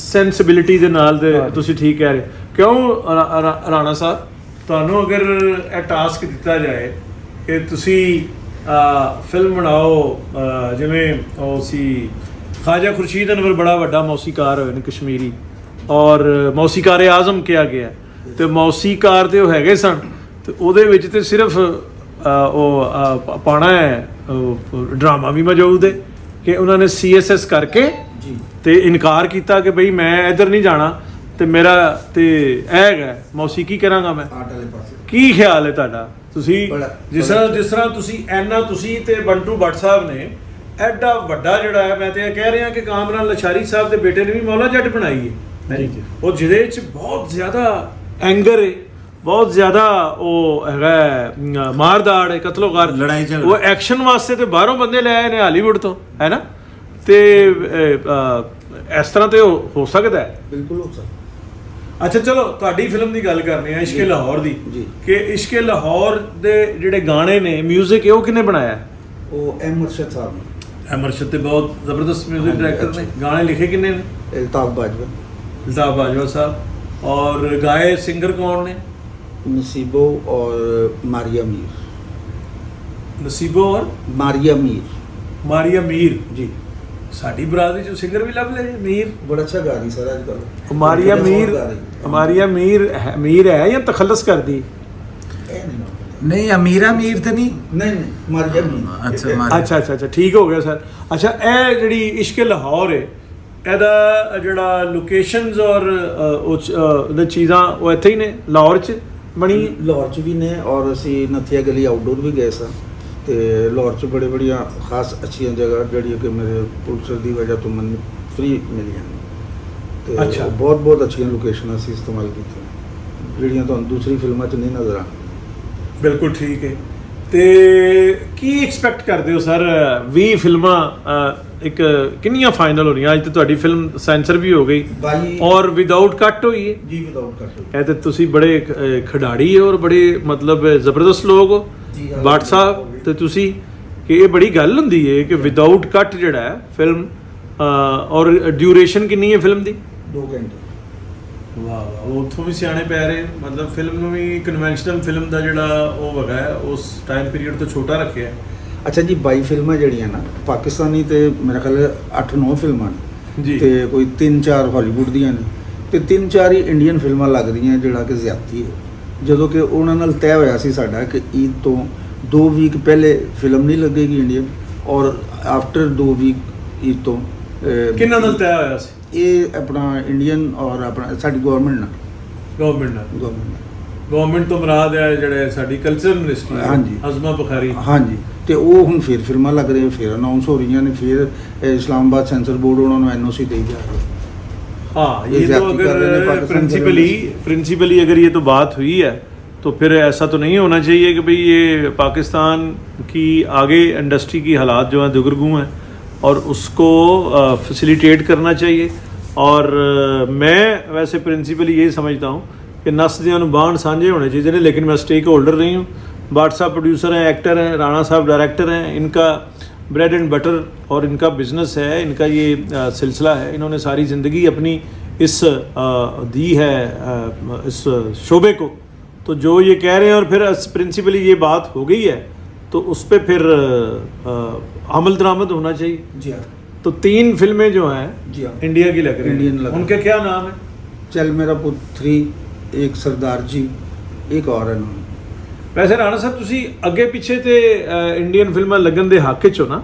ਦੇ ਨਾਲ ਤੁਸੀਂ ਠੀਕ ਕਹਿ ਰਹੇ। ਕਿਉਂ ਰਾਣਾ ਸਾਹਿਬ, ਤੁਹਾਨੂੰ ਅਗਰ ਇਹ ਟਾਸਕ ਦਿੱਤਾ ਜਾਏ ਕਿ ਤੁਸੀਂ ਫਿਲਮ ਬਣਾਓ, ਜਿਵੇਂ ਉਹ ਸੀ ਖਾਜਾ ਖੁਰਸ਼ੀਦ ਅਨਵਰ ਬੜਾ ਵੱਡਾ ਮੌਸੀਕਾਰ ਹੋਏ ਨੇ ਕਸ਼ਮੀਰੀ, ਔਰ ਮੌਸੀਕਾਰ-ਏ-ਆਜ਼ਮ ਕਿਹਾ ਗਿਆ, ਤੇ ਮੌਸੀਕਾਰ ਤੇ ਉਹ ਹੈਗੇ ਸਨ, ਤੇ ਉਹਦੇ ਵਿੱਚ ਤੇ ਸਿਰਫ ਉਹ ਪਾਣਾ ਹੈ ਡਰਾਮਾ ਵੀ ਮੌਜੂਦ ਹੈ ਕਿ ਉਹਨਾਂ ਨੇ CSS ਕਰਕੇ ਤੇ ਇਨਕਾਰ ਕੀਤਾ ਕਿ ਬਈ ਮੈਂ ਇੱਧਰ ਨਹੀਂ ਜਾਣਾ ਤੇ ਮੇਰਾ ਤੇ ਇਹ ਹੈਗਾ ਮੌਸੀਕੀ ਕਰਾਂਗਾ ਮੈਂ। ਕੀ ਖਿਆਲ ਹੈ ਤੁਹਾਡਾ? ਤੁਸੀਂ ਜਿਸ ਤਰ੍ਹਾਂ ਤੁਸੀਂ ਤੇ ਬੰਟੂ ਬੱਟ ਸਾਹਿਬ ਨੇ ਐਡਾ ਵੱਡਾ ਜਿਹੜਾ ਹੈ, ਮੈਂ ਤੇ ਇਹ ਕਹਿ ਰਿਹਾ ਕਿ ਕਾਮਰਾਨ ਲਸ਼ਾਰੀ ਸਾਹਿਬ ਦੇ ਬੇਟੇ ਨੇ ਵੀ ਮੌਲਾ ਜੱਟ ਬਣਾਈ ਹੈ, ਉਹ ਜਿਹਦੇ ਚ ਬਹੁਤ ਜ਼ਿਆਦਾ ਐਂਗਰ ਹੈ, ਬਹੁਤ ਜ਼ਿਆਦਾ ਉਹ ਹੈਗਾ ਮਾਰਦਾੜ ਹੈ, ਕਤਲੋਗਾਰ, ਲੜਾਈ ਝਗੜਾ। ਉਹ ਐਕਸ਼ਨ ਵਾਸਤੇ ਤੇ ਬਾਹਰੋਂ ਬੰਦੇ ਲੈ ਆਏ ਨੇ ਹਾਲੀਵੁੱਡ ਤੋਂ, ਹੈ ਨਾ। ਤੇ ਇਸ ਤਰ੍ਹਾਂ ਤੇ ਹੋ ਸਕਦਾ ਹੈ। ਬਿਲਕੁਲ ਹੋ ਸਕਦਾ। ਅੱਛਾ ਚਲੋ ਤੁਹਾਡੀ ਫਿਲਮ ਦੀ ਗੱਲ ਕਰਨੀ ਹੈ, ਇਸ਼ਕੇ ਲਾਹੌਰ ਦੀ, ਜੀ। ਕਿ ਇਸ਼ਕੇ ਲਾਹੌਰ ਦੇ ਜਿਹੜੇ ਗਾਣੇ ਨੇ, 뮤직 ਹੈ, ਉਹ ਕਿਹਨੇ ਬਣਾਇਆ ਹੈ? ਉਹ ਅਰਸ਼ਦ ਸਾਹਿਬ ਨੇ। ਅਮਰਸ਼ਦ ਤੇ ਬਹੁਤ ਜ਼ਬਰਦਸਤ 뮤직 ਡਾਇਰੈਕਟਰ ਨੇ। ਗਾਣੇ ਲਿਖੇ ਕਿੰਨੇ ਨੇ? ਅਲਤਾਫ ਬਾਜਵਾ, ਅਲਤਾਫ ਬਾਜਵਾ ਸਾਹਿਬ। ਔਰ ਗਾਏ ਸਿੰਗਰ ਕੌਣ ਨੇ? नसीबो और मारिया मीर। ਨਸੀਬੋ ਔਰ मारिया मीर ਮਾਰੀਆ ਮੀਰ। जी, ਸਾਡੀ ਬਰਾਦਰੀ ਚੋਂ ਸਿੰਗਰ ਵੀ ਲੱਭ ਲਏ ਮੀਰ। बड़ा अच्छा गा रही सर आजकल। ਮਾਰੀਆ ਮੀਰ, ਮਾਰੀਆ ਮੀਰ ਹੈ ਜਾਂ ਤਖੱਲਸ ਕਰਦੀ? ਨਹੀਂ ਅਮੀਰਾ ਮੀਰ ਤੇ ਨਹੀਂ। नहीं मारिया मीर। ਅੱਛਾ ਅੱਛਾ ਠੀਕ ਹੋ ਗਿਆ ਸਰ। ਅੱਛਾ ਇਹ ਜਿਹੜੀ ਇਸ਼ਕੇ ਲਾਹੌਰ ਹੈ, ਇਹਦਾ ਜਿਹੜਾ ਲੋਕੇਸ਼ਨਸ ਔਰ ਉਹਦੇ ਚੀਜ਼ਾਂ ਉਹ ਇੱਥੇ ਹੀ ਨੇ ਲਾਹੌਰ 'ਚ ਬਣੀ? ਲਾਹੌਰ 'ਚ ਵੀ ਨੇ ਔਰ ਅਸੀਂ ਨਥੀਆ ਗਲੀ ਆਊਟਡੋਰ ਵੀ ਗਏ ਸਾਂ ਤੇ ਲਾਹੌਰ 'ਚ ਬੜੇ ਬੜੀਆਂ ਖਾਸ ਅੱਛੀਆਂ ਜਗ੍ਹਾ ਜਿਹੜੀਆਂ ਕਿ ਮੇਰੇ ਪੁਲਿਸ ਦੀ ਵਜ੍ਹਾ ਤੋਂ ਮੈਨੂੰ ਫ੍ਰੀ ਮਿਲੀਆਂ ਨੇ ਤੇ ਅੱਛਾ। ਬਹੁਤ ਬਹੁਤ ਅੱਛੀਆਂ ਲੋਕੇਸ਼ਨਾਂ ਅਸੀਂ ਇਸਤੇਮਾਲ ਕੀਤੀਆਂ ਜਿਹੜੀਆਂ ਤੁਹਾਨੂੰ ਦੂਸਰੀ ਫਿਲਮਾਂ 'ਚ ਨਹੀਂ ਨਜ਼ਰ ਆਉਂਦੀਆਂ। ਬਿਲਕੁਲ ਠੀਕ ਹੈ। ਤੇ ਕੀ ਐਕਸਪੈਕਟ ਕਰਦੇ ਹੋ ਸਰ? 20 ਫਿਲਮਾਂ ਇੱਕ ਕਿੰਨੀਆਂ ਫਾਈਨਲ ਹੋ ਰਹੀਆਂ? ਅੱਜ ਤੇ ਤੁਹਾਡੀ ਫਿਲਮ ਸੈਂਸਰ ਵੀ ਹੋ ਗਈ 22 ਔਰ ਵਿਦਆਊਟ ਕੱਟ ਹੋਈ ਹੈ। ਜੀ ਵਿਦਆਊਟ ਕੱਟ। ਇਹ ਤੇ ਤੁਸੀਂ ਬੜੇ ਖਿਡਾਰੀ ਹੋ ਔਰ ਬੜੇ ਮਤਲਬ ਜ਼ਬਰਦਸਤ ਲੋਕ ਹੋ ਜੀ, ਹਾਂ। ਬਾਟ ਸਾਹਿਬ ਤੇ ਤੁਸੀਂ, ਕਿ ਇਹ ਬੜੀ ਗੱਲ ਹੁੰਦੀ ਹੈ ਕਿ ਵਿਦਆਊਟ ਕੱਟ ਜਿਹੜਾ ਹੈ ਫਿਲਮ, ਔਰ ਡਿਊਰੇਸ਼ਨ ਕਿੰਨੀ ਹੈ ਫਿਲਮ ਦੀ? 2 ਘੰਟੇ। ਵਾਹ ਵਾਹ, ਉੱਥੋਂ ਵੀ ਸਿਆਣੇ ਪੈ ਰਹੇ। ਮਤਲਬ ਫਿਲਮ ਨੂੰ ਵੀ ਕਨਵੈਨਸ਼ਨਲ ਫਿਲਮ ਦਾ ਜਿਹੜਾ ਉਹ ਹੈਗਾ ਹੈ, ਉਸ ਟਾਈਮ ਪੀਰੀਅਡ ਤੋਂ ਛੋਟਾ ਰੱਖਿਆ ਹੈ। ਅੱਛਾ ਜੀ, 22 ਫਿਲਮਾਂ ਜਿਹੜੀਆਂ ਨਾ ਪਾਕਿਸਤਾਨੀ ਤੇ ਮੇਰੇ ਖਿਆਲ 8-9 ਫਿਲਮਾਂ ਨੇ ਜੀ। ਤੇ ਕੋਈ 3-4 ਹਾਲੀਵੁੱਡ ਦੀਆਂ ਨੇ ਤੇ 3-4 ਹੀ ਇੰਡੀਅਨ ਫਿਲਮਾਂ ਲੱਗ ਰਹੀਆਂ, ਜਿਹੜਾ ਕਿ ਜ਼ਿਆਦਤੀ ਹੈ। ਜਦੋਂ ਕਿ ਉਹਨਾਂ ਨਾਲ ਤੈਅ ਹੋਇਆ ਸੀ ਸਾਡਾ ਕਿ ਈਦ ਤੋਂ 2 ਵੀਕ ਪਹਿਲੇ ਫਿਲਮ ਨਹੀਂ ਲੱਗੇਗੀ ਇੰਡੀਅਨ, ਔਰ ਆਫਟਰ 2 ਵੀਕ ਈਦ ਤੋਂ ਕਿੰਨਾ ਨਾਲ ਤੈਅ ਹੋਇਆ ਸੀ? ਇਹ ਆਪਣਾ ਇੰਡੀਅਨ ਔਰ ਆਪਣਾ ਸਾਡੀ ਗਵਰਨਮੈਂਟ ਨਾਲ ਗਵਰਨਮੈਂਟ ਤੋਂ ਮੁਰਾਦ ਹੈ ਜਿਹੜੇ ਸਾਡੀ ਕਲਚਰਲ ਮਿਨਿਸਟਰੀ ਹਾਂਜੀ। ਅਜ਼ਮਾ ਬੁਖਾਰੀ। ਹਾਂਜੀ, ਤੇ ਉਹ ਹੁਣ ਫਿਰ ਫਿਲਮਾਂ ਲੱਗ ਰਹੀਆਂ, ਫਿਰ ਅਨਾਉਂਸ ਹੋ ਰਹੀਆਂ ਨੇ, ਫਿਰ ਇਸਲਾਮਾਬਾਦ ਸੈਂਸਰ ਬੋਰਡ ਉਹਨਾਂ ਨੂੰ ਐਨਓਸੀ ਦੇਈ ਜਾ ਰਿਹਾ। हाँ, ये ये तो ज्यादती कर रहे हैं अगर पाकिस्तान प्रिंसिपली अगर ये तो बात हुई है तो फिर ऐसा तो नहीं होना चाहिए कि भाई ये पाकिस्तान की आगे इंडस्ट्री की हालात जो हैं दुगरगू हैं और उसको फैसिलिटेट करना चाहिए। और मैं वैसे प्रिंसिपली यही समझता हूँ कि नस्दियाँ बाण साझे होने चाहिए ने, लेकिन मैं स्टेक होल्डर नहीं हूँ। भाट साहब प्रोड्यूसर हैं, एक्टर हैं, राणा साहब डायरेक्टर हैं, इनका ब्रेड एंड बटर और इनका बिज़नेस है, इनका ये सिलसिला है। इन्होंने सारी ज़िंदगी अपनी इस दी है इस शोबे को, तो जो ये कह रहे हैं और फिर प्रिंसिपली ये बात हो गई है तो उस पर फिर अमल दरामद होना चाहिए। जी हाँ। तो 3 फिल्में जो हैं जी हाँ। इंडिया की लग रही इंडियन लग हैं, रही उनके क्या नाम है? चल मेरा पुत्र 3, एक सरदार जी, एक और है उन्होंने। वैसे राणा साहब ਤੁਸੀਂ ਅੱਗੇ ਪਿੱਛੇ ਤੇ ਇੰਡੀਅਨ ਫਿਲਮਾਂ ਲੱਗਣ ਦੇ ਹੱਕ 'ਚ ਹੋ ਨਾ?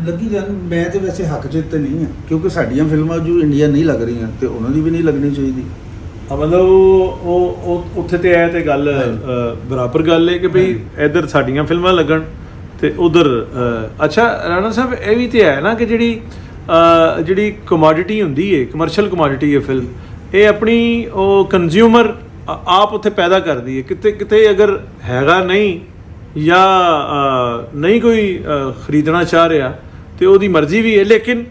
ਲੱਗੀ ਜਾਣ, ਮੈਂ ਤੇ ਵੈਸੇ ਹੱਕ 'ਚ ਤੇ ਨਹੀਂ ਹਾਂ ਕਿਉਂਕਿ ਸਾਡੀਆਂ ਫਿਲਮਾਂ ਜੋ ਇੰਡੀਆ ਨਹੀਂ ਲੱਗ ਰਹੀਆਂ ਤੇ ਉਹਨਾਂ ਦੀ ਵੀ ਨਹੀਂ ਲੱਗਣੀ ਚਾਹੀਦੀ। ਮਤਲਬ ਉਹ ਉੱਥੇ ਤੇ ਇਹ ਤੇ ਗੱਲ ਬਰਾਬਰ ਗੱਲ ਹੈ ਕਿ ਭਈ ਇੱਧਰ ਸਾਡੀਆਂ ਫਿਲਮਾਂ ਲੱਗਣ ਤੇ ਉਧਰ। ਅੱਛਾ ਰਾਣਾ ਸਾਹਿਬ, ਇਹ ਵੀ ਤੇ ਹੈ ਨਾ ਕਿ ਜਿਹੜੀ ਕਮੋਡਿਟੀ ਹੁੰਦੀ ਹੈ, ਕਮਰਸ਼ੀਅਲ ਕਮੋਡਿਟੀ ਹੈ ਫਿਲਮ, ਇਹ ਆਪਣੀ ਉਹ ਕੰਜ਼ਿਊਮਰ ਆਪ ਉੱਥੇ ਪੈਦਾ ਕਰਦੀ ਹੈ। ਕਿਤੇ ਅਗਰ ਹੈਗਾ ਨਹੀਂ ਜਾਂ ਨਹੀਂ ਕੋਈ ਖਰੀਦਣਾ ਚਾਹ ਰਿਹਾ ਤੇ ਉਹਦੀ ਮਰਜ਼ੀ ਵੀ ਹੈ। ਲੇਕਿਨ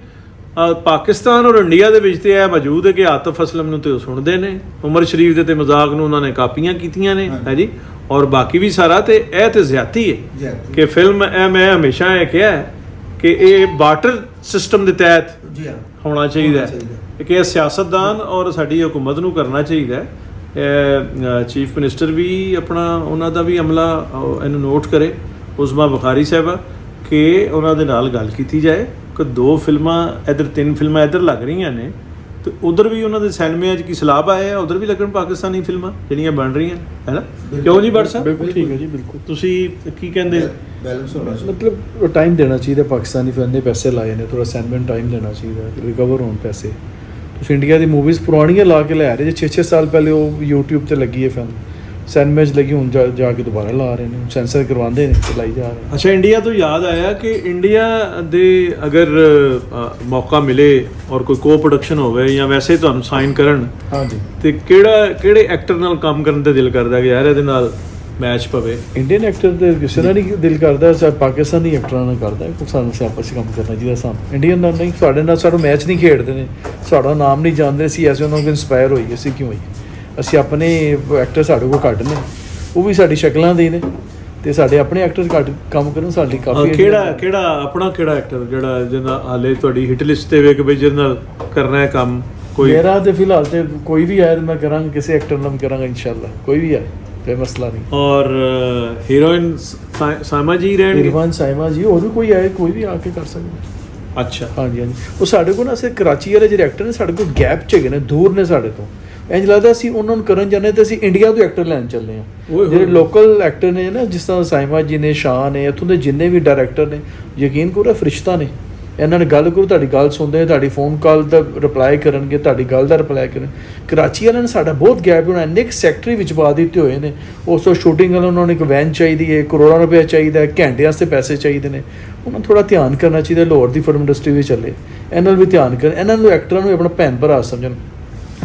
ਪਾਕਿਸਤਾਨ ਔਰ ਇੰਡੀਆ ਦੇ ਵਿੱਚ ਤੇ ਇਹ ਮੌਜੂਦ ਹੈ ਕਿ ਆਤਫ ਅਸਲਮ ਨੂੰ ਤੇ ਉਹ ਸੁਣਦੇ ਨੇ, ਉਮਰ ਸ਼ਰੀਫ ਦੇ ਤੇ ਮਜ਼ਾਕ ਨੂੰ ਉਹਨਾਂ ਨੇ ਕਾਪੀਆਂ ਕੀਤੀਆਂ ਨੇ, ਹੈ ਜੀ, ਔਰ ਬਾਕੀ ਵੀ ਸਾਰਾ। ਤੇ ਇਹ ਤੇ ਜ਼ਿਆਦਤੀ ਹੈ ਕਿ ਫਿਲਮ ਮੈਂ ਹਮੇਸ਼ਾ ਇਹ ਕਿਹਾ ਹੈ ਕਿ ਇਹ ਬਾਰਟਰ ਸਿਸਟਮ ਦੇ ਤਹਿਤ ਜੀ ਹਾਂ ਹੋਣਾ ਚਾਹੀਦਾ ਹੈ ਕਿ ਇਹ ਸਿਆਸਤਦਾਨ ਔਰ ਸਾਡੀ ਹੁਕੂਮਤ ਨੂੰ ਕਰਨਾ ਚਾਹੀਦਾ ਹੈ। ਚੀਫ ਮਿਨਿਸਟਰ ਵੀ ਆਪਣਾ ਉਹਨਾਂ ਦਾ ਵੀ ਅਮਲਾ ਇਹਨੂੰ ਨੋਟ ਕਰੇ, ਉਜ਼ਮਾ ਬੁਖਾਰੀ ਸਾਹਿਬਾ, ਕਿ ਉਹਨਾਂ ਦੇ ਨਾਲ ਗੱਲ ਕੀਤੀ ਜਾਏ ਕਿ 2 ਫਿਲਮਾਂ ਇੱਧਰ 3 ਫਿਲਮਾਂ ਇੱਧਰ ਲੱਗ ਰਹੀਆਂ ਨੇ ਤੇ ਉਧਰ ਵੀ ਉਹਨਾਂ ਦੇ ਸਿਨੇਮਿਆਂ 'ਚ ਕੀ ਸਲਾਬ ਆਏ ਆ, ਉਧਰ ਵੀ ਲੱਗਣ ਪਾਕਿਸਤਾਨੀ ਫਿਲਮਾਂ ਜਿਹੜੀਆਂ ਬਣ ਰਹੀਆਂ, ਹੈ ਨਾ? ਕਿਉਂ ਜੀ ਭੱਟ ਸਾਹਿਬ? ਬਿਲਕੁਲ ਠੀਕ ਹੈ ਜੀ, ਬਿਲਕੁਲ। ਤੁਸੀਂ ਕੀ ਕਹਿੰਦੇ? ਬੈਲੈਂਸ ਹੋਣਾ ਚਾਹੀਦਾ। ਮਤਲਬ ਟਾਈਮ ਦੇਣਾ ਚਾਹੀਦਾ ਪਾਕਿਸਤਾਨੀ ਫਿਲਮ ਦੇ ਪੈਸੇ ਲਾਏ ਨੇ, ਥੋੜਾ ਸੈਨਮੈਨ ਟਾਈਮ ਦੇਣਾ ਚਾਹੀਦਾ, ਰਿਕਵਰ ਹੋਣ ਪੈਸੇ। ਤੁਸੀਂ ਇੰਡੀਆ ਦੀ ਮੂਵੀਜ਼ ਪੁਰਾਣੀਆਂ ਲਾ ਕੇ ਲੈ ਰਹੇ ਜੇ 6-6 ਸਾਲ ਪਹਿਲੇ ਉਹ YouTube ਤੇ ਲੱਗੀ ਹੈ ਫਿਲਮ, ਸਿਨੇਮਾ 'ਚ ਲੱਗੀ, ਹੁਣ ਜਾ ਕੇ ਦੁਬਾਰਾ ਲਾ ਰਹੇ ਨੇ, ਸੈਂਸਰ ਕਰਵਾਉਂਦੇ ਨੇ ਤੇ ਲਾਈ ਜਾ ਰਹੇ ਨੇ। ਅੱਛਾ, ਇੰਡੀਆ ਤੋਂ ਯਾਦ ਆਇਆ ਕਿ ਇੰਡੀਆ ਦੇ ਅਗਰ ਮੌਕਾ ਮਿਲੇ ਔਰ ਕੋਈ ਕੋ ਪ੍ਰੋਡਕਸ਼ਨ ਹੋਵੇ ਜਾਂ ਵੈਸੇ ਤੁਹਾਨੂੰ ਸਾਈਨ ਕਰਨ, ਹਾਂਜੀ, ਤੇ ਕਿਹੜੇ ਐਕਟਰ ਨਾਲ ਕੰਮ ਕਰਨ ਤੇ ਦਿਲ ਕਰਦਾ ਕਿ ਯਾਰ ਇਹਦੇ ਨਾਲ ਮੈਚ ਪਵੇ? ਇੰਡੀਅਨ ਐਕਟਰ ਦੇ ਕਿਸੇ ਦਾ ਨਹੀਂ ਦਿਲ ਕਰਦਾ, ਪਾਕਿਸਤਾਨੀ ਐਕਟਰਾਂ ਨਾਲ ਕਰਦਾ ਹੈ, ਸਾਨੂੰ ਆਪਸ 'ਚ ਕੰਮ ਕਰਨਾ ਚਾਹੀਦਾ। ਸਾਨੂੰ ਇੰਡੀਅਨ ਨਾਲ ਨਹੀਂ, ਸਾਡੇ ਨਾਲ ਸਾਡਾ ਮੈਚ ਨਹੀਂ ਖੇਡਦੇ ਨੇ, ਸਾਡਾ ਨਾਮ ਨਹੀਂ ਜਾਣਦੇ, ਅਸੀਂ ਐਸੇ ਉਹਨਾਂ ਨੂੰ ਇੰਸਪਾਇਰ ਹੋਈਏ, ਅਸੀਂ ਕਿਉਂ ਹੋਈਏ? ਅਸੀਂ ਆਪਣੇ ਐਕਟਰ ਸਾਡੇ ਕੋਲ ਘੱਟ ਨੇ, ਉਹ ਵੀ ਸਾਡੀ ਸ਼ਕਲਾਂ ਦੇ ਨੇ, ਤੇ ਸਾਡੇ ਆਪਣੇ ਐਕਟਰ ਘੱਟ ਕੰਮ ਕਰਨ ਸਾਡੀ ਕਾਫੀ। ਕਿਹੜਾ ਆਪਣਾ ਕਿਹੜਾ ਐਕਟਰ ਜਿਹੜਾ ਜਿਹਦਾ ਹਾਲੇ ਤੁਹਾਡੀ ਹਿੱਟ ਲਿਸਟ ਤੇ ਵੇ ਕਿ ਬਈ ਜਿਹਦੇ ਨਾਲ ਕਰਨਾ ਹੈ ਕੰਮ? ਕੋਈ ਮੇਰਾ ਤੇ ਫਿਲਹਾਲ ਤੇ ਕੋਈ ਵੀ ਆਏ ਮੈਂ ਕਰਾਂਗਾ, ਕਿਸੇ ਐਕਟਰ ਨਾਲ ਵੀ ਕਰਾਂਗਾ ਇਨਸ਼ਾਅੱਲਾ, ਕੋਈ ਵੀ ਆਏ, ਕੋਈ ਮਸਲਾ ਨਹੀਂ। ਔਰ ਹੀਰੋਇਨ ਸਾਇਮਾ ਜੀ ਰਹਿਣਗੇ? ਇਰਫਾਨ ਸਾਇਮਾ ਜੀ, ਹੋਰ ਵੀ ਕੋਈ ਆਏ, ਕੋਈ ਵੀ ਆ ਕੇ ਕਰ ਸਕਦਾ। ਅੱਛਾ, ਹਾਂਜੀ ਹਾਂਜੀ, ਉਹ ਸਾਡੇ ਕੋਲ ਨਾ ਅਸੀਂ ਕਰਾਚੀ ਵਾਲੇ ਜਿਹੜੇ ਐਕਟਰ ਨੇ ਸਾਡੇ ਕੋਲ ਗੈਪ 'ਚ ਹੈਗੇ ਨੇ, ਦੂਰ ਨੇ ਸਾਡੇ ਤੋਂ, ਇੰਝ ਲੱਗਦਾ ਅਸੀਂ ਉਹਨਾਂ ਨੂੰ ਕਰਨ ਜਾਂਦੇ ਤੇ ਅਸੀਂ ਇੰਡੀਆ ਤੋਂ ਐਕਟਰ ਲੈਣ ਚੱਲੇ ਹਾਂ। ਜਿਹੜੇ ਲੋਕਲ ਐਕਟਰ ਨੇ ਨਾ, ਜਿਸ ਤਰ੍ਹਾਂ ਸਾਇਮਾ ਜੀ ਨੇ, ਸ਼ਾਹ ਨੇ, ਇੱਥੋਂ ਦੇ ਜਿੰਨੇ ਵੀ ਡਾਇਰੈਕਟਰ ਨੇ, ਯਕੀਨ ਕਰੋ ਫਰਿਸ਼ਤਾ ਨੇ। ਇਹਨਾਂ ਨੇ ਗੱਲ ਕਰੋ, ਤੁਹਾਡੀ ਗੱਲ ਸੁਣਦੇ ਨੇ, ਤੁਹਾਡੀ ਫੋਨ ਕਾਲ ਦਾ ਰਿਪਲਾਈ ਕਰਨਗੇ, ਤੁਹਾਡੀ ਗੱਲ ਦਾ ਰਿਪਲਾਈ ਕਰਨ। ਕਰਾਚੀ ਵਾਲਿਆਂ ਨੇ ਸਾਡਾ ਬਹੁਤ ਗੈਪ ਹੋਣਾ, ਇੰਨੇ ਕੁ ਸੈਕਟਰੀ ਵਿੱਚ ਪਾ ਦਿੱਤੇ ਹੋਏ ਨੇ। ਉਸ ਤੋਂ ਸ਼ੂਟਿੰਗ ਵਾਲਾ ਉਹਨਾਂ ਨੂੰ ਇੱਕ ਵੈਨ ਚਾਹੀਦੀ ਹੈ, ਕਰੋੜਾਂ ਰੁਪਏ ਚਾਹੀਦਾ, ਘੰਟੇ ਵਾਸਤੇ ਪੈਸੇ ਚਾਹੀਦੇ ਨੇ। ਉਹਨਾਂ ਨੂੰ ਥੋੜ੍ਹਾ ਧਿਆਨ ਕਰਨਾ ਚਾਹੀਦਾ, ਲਾਹੌਰ ਦੀ ਫਿਲਮ ਇੰਡਸਟਰੀ ਵੀ ਚੱਲੇ, ਇਹਨਾਂ ਨਾਲ ਵੀ ਧਿਆਨ ਕਰਨ, ਇਹਨਾਂ ਨੂੰ ਐਕਟਰਾਂ ਨੂੰ ਆਪਣਾ ਭੈਣ ਭਰਾ ਸਮਝਣ।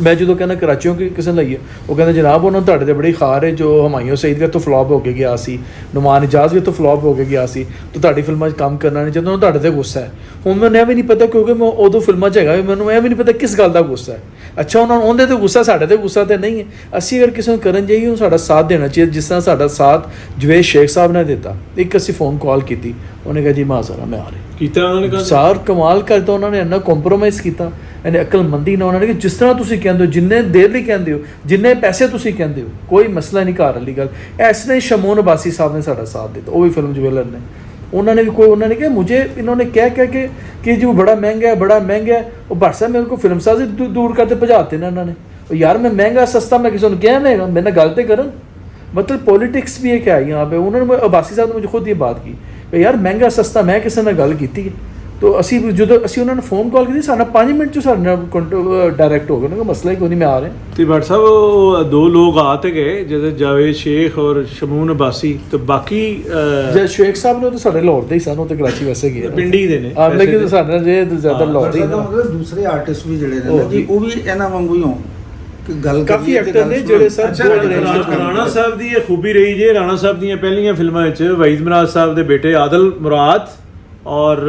ਮੈਂ ਜਦੋਂ ਕਹਿੰਦਾ ਕਰਾਚੀੋਂ ਕਿ ਕਿਸੇ ਨੂੰ ਲਈਏ, ਉਹ ਕਹਿੰਦਾ ਜਨਾਬ ਉਹਨਾਂ ਤੁਹਾਡੇ 'ਤੇ ਬੜੀ ਖਾਰ ਹੈ, ਜੋ ਹਮਾਯੂੰ ਸਈਦ ਵੀ ਤੋਂ ਫਲॉप ਹੋ ਕੇ ਗਿਆ ਸੀ, ਨੁਮਾਨ ਇਜਾਜ਼ ਵੀ ਤੋਂ ਫਲॉप ਹੋ ਕੇ ਗਿਆ ਸੀ, ਤਾਂ ਤੁਹਾਡੀ ਫਿਲਮਾਂ 'ਚ ਕੰਮ ਕਰਨਾ ਨਹੀਂ ਚਾਹੁੰਦਾ, ਤੁਹਾਡੇ 'ਤੇ ਗੁੱਸਾ ਹੈ। ਹੁਣ ਮੈਨੂੰ ਇਹ ਵੀ ਨਹੀਂ ਪਤਾ, ਕਿਉਂਕਿ ਮੈਂ ਉਦੋਂ ਫਿਲਮਾਂ 'ਚ ਹੈਗਾ, ਮੈਨੂੰ ਇਹ ਵੀ ਨਹੀਂ ਪਤਾ ਕਿਸ ਗੱਲ ਦਾ ਗੁੱਸਾ ਹੈ। ਅੱਛਾ, ਉਹਨਾਂ ਨੂੰ ਉਹਦੇ 'ਤੇ ਗੁੱਸਾ, ਸਾਡੇ 'ਤੇ ਗੁੱਸਾ ਤਾਂ ਨਹੀਂ ਹੈ। ਅਸੀਂ ਅਗਰ ਕਿਸੇ ਨੂੰ ਕਰਨ ਜਾਈਏ, ਉਹ ਸਾਡਾ ਸਾਥ ਦੇਣਾ ਚਾਹੀਦਾ, ਜਿਸ ਤਰ੍ਹਾਂ ਸਾਡਾ ਸਾਥ ਜਵੇਦ ਸ਼ੇਖ ਸਾਹਿਬ ਨੇ ਦਿੱਤਾ। ਇੱਕ ਅਸੀਂ ਫੋਨ ਕਾਲ ਕੀਤੀ, ਉਹਨੇ ਕਿਹਾ ਜੀ ਮਾਜ਼ਰਾ ਮੈਂ ਆ ਰਹੀ ਕੀਤਾ ਉਹਨਾਂ ਨੇ? ਸਾਰ ਕਮਾਲ ਕਰਤਾ ਉਹਨਾਂ ਨੇ, ਇੰਨਾ ਕੰਪਰੋਮਾਈਜ਼ ਕੀਤਾ, ਇਹਨੇ ਅਕਲਮੰਦੀ ਨਾਲ ਉਹਨਾਂ ਨੇ ਕਿ ਜਿਸ ਤਰ੍ਹਾਂ ਤੁਸੀਂ ਕਹਿੰਦੇ ਹੋ, ਜਿੰਨੇ ਦੇਰ ਲਈ ਕਹਿੰਦੇ ਹੋ, ਜਿੰਨੇ ਪੈਸੇ ਤੁਸੀਂ ਕਹਿੰਦੇ ਹੋ, ਕੋਈ ਮਸਲਾ ਨਹੀਂ, ਘਰ ਵਾਲੀ ਗੱਲ। ਇਸ ਤਰ੍ਹਾਂ ਹੀ ਸ਼ਮੂਨ ਅਬਾਸੀ ਸਾਹਿਬ ਨੇ ਸਾਡਾ ਸਾਥ ਦਿੱਤਾ, ਉਹ ਵੀ ਫਿਲਮ ਜਵੇਲਰ ਨੇ। ਉਹਨਾਂ ਨੇ ਵੀ ਉਹਨਾਂ ਨੇ ਕਿਹਾ ਮੁਝੇ इन्होंने ਕਹਿ ਕਿ ਜੀ ਉਹ ਬੜਾ ਮਹਿੰਗਾ ਹੈ, ਬੜਾ ਮਹਿੰਗਾ ਹੈ। ਉਹ ਭੱਟ ਸਾਹਿਬ ਮੇਰੇ ਕੋਲ ਫਿਲਮ ਸਾਜ਼ ਦੂਰ ਕਰਦੇ ਭਜਾਤੇ ਨੇ ਇਹਨਾਂ ਨੇ। ਉਹ ਯਾਰ ਮੈਂ ਮਹਿੰਗਾ ਸਸਤਾ ਮੈਂ ਕਿਸੇ ਨੂੰ ਕਿਹਾ मैं मेरे ਨਾਲ ਗੱਲ ਤੇ ਕਰਨ, मतलब पॉलिटिक्स भी है क्या यहाँ पे। उन्होंने अब्बासी साहब ने मुझे खुद ये बात की कि यार महंगा सस्ता मैं किसी ने गल की है। तो असी जो असी उन्होंने फोन कॉल की साढ़ा 5 मिनट साढ़े डायरैक्ट हो गया, उन्होंने मसला ही कोई नहीं, मैं आ रहे हैं। तो भट्ट साहब दो लोग आते गए जैसे जावेद शेख और शमून अब्बासी, तो बाकी शेख साहब ने तो साढ़े लाहौर दे ही सन, तो कराची वैसे गए पिंडी दे ने, लेकिन साढ़े जे ज्यादा लाहौर दे मतलब दूसरे आर्टिस्ट भी जड़े ने जी, वो भी इना वांगू ही हो कि गल काफी एक्टर ने ਜਿਹੜੇ ਸਰ ਰਾਣਾ ਸਾਹਿਬ ਦੀ ਇਹ ਖੂਬੀ ਰਹੀ ਜੇ। ਰਾਣਾ ਸਾਹਿਬ ਦੀਆਂ ਪਹਿਲੀਆਂ ਫਿਲਮਾਂ ਵਿੱਚ ਵਹੀਦ ਮਰਾਦ ਸਾਹਿਬ ਦੇ ਬੇਟੇ ਆਦਲ ਮੁਰਾਦ ਔਰ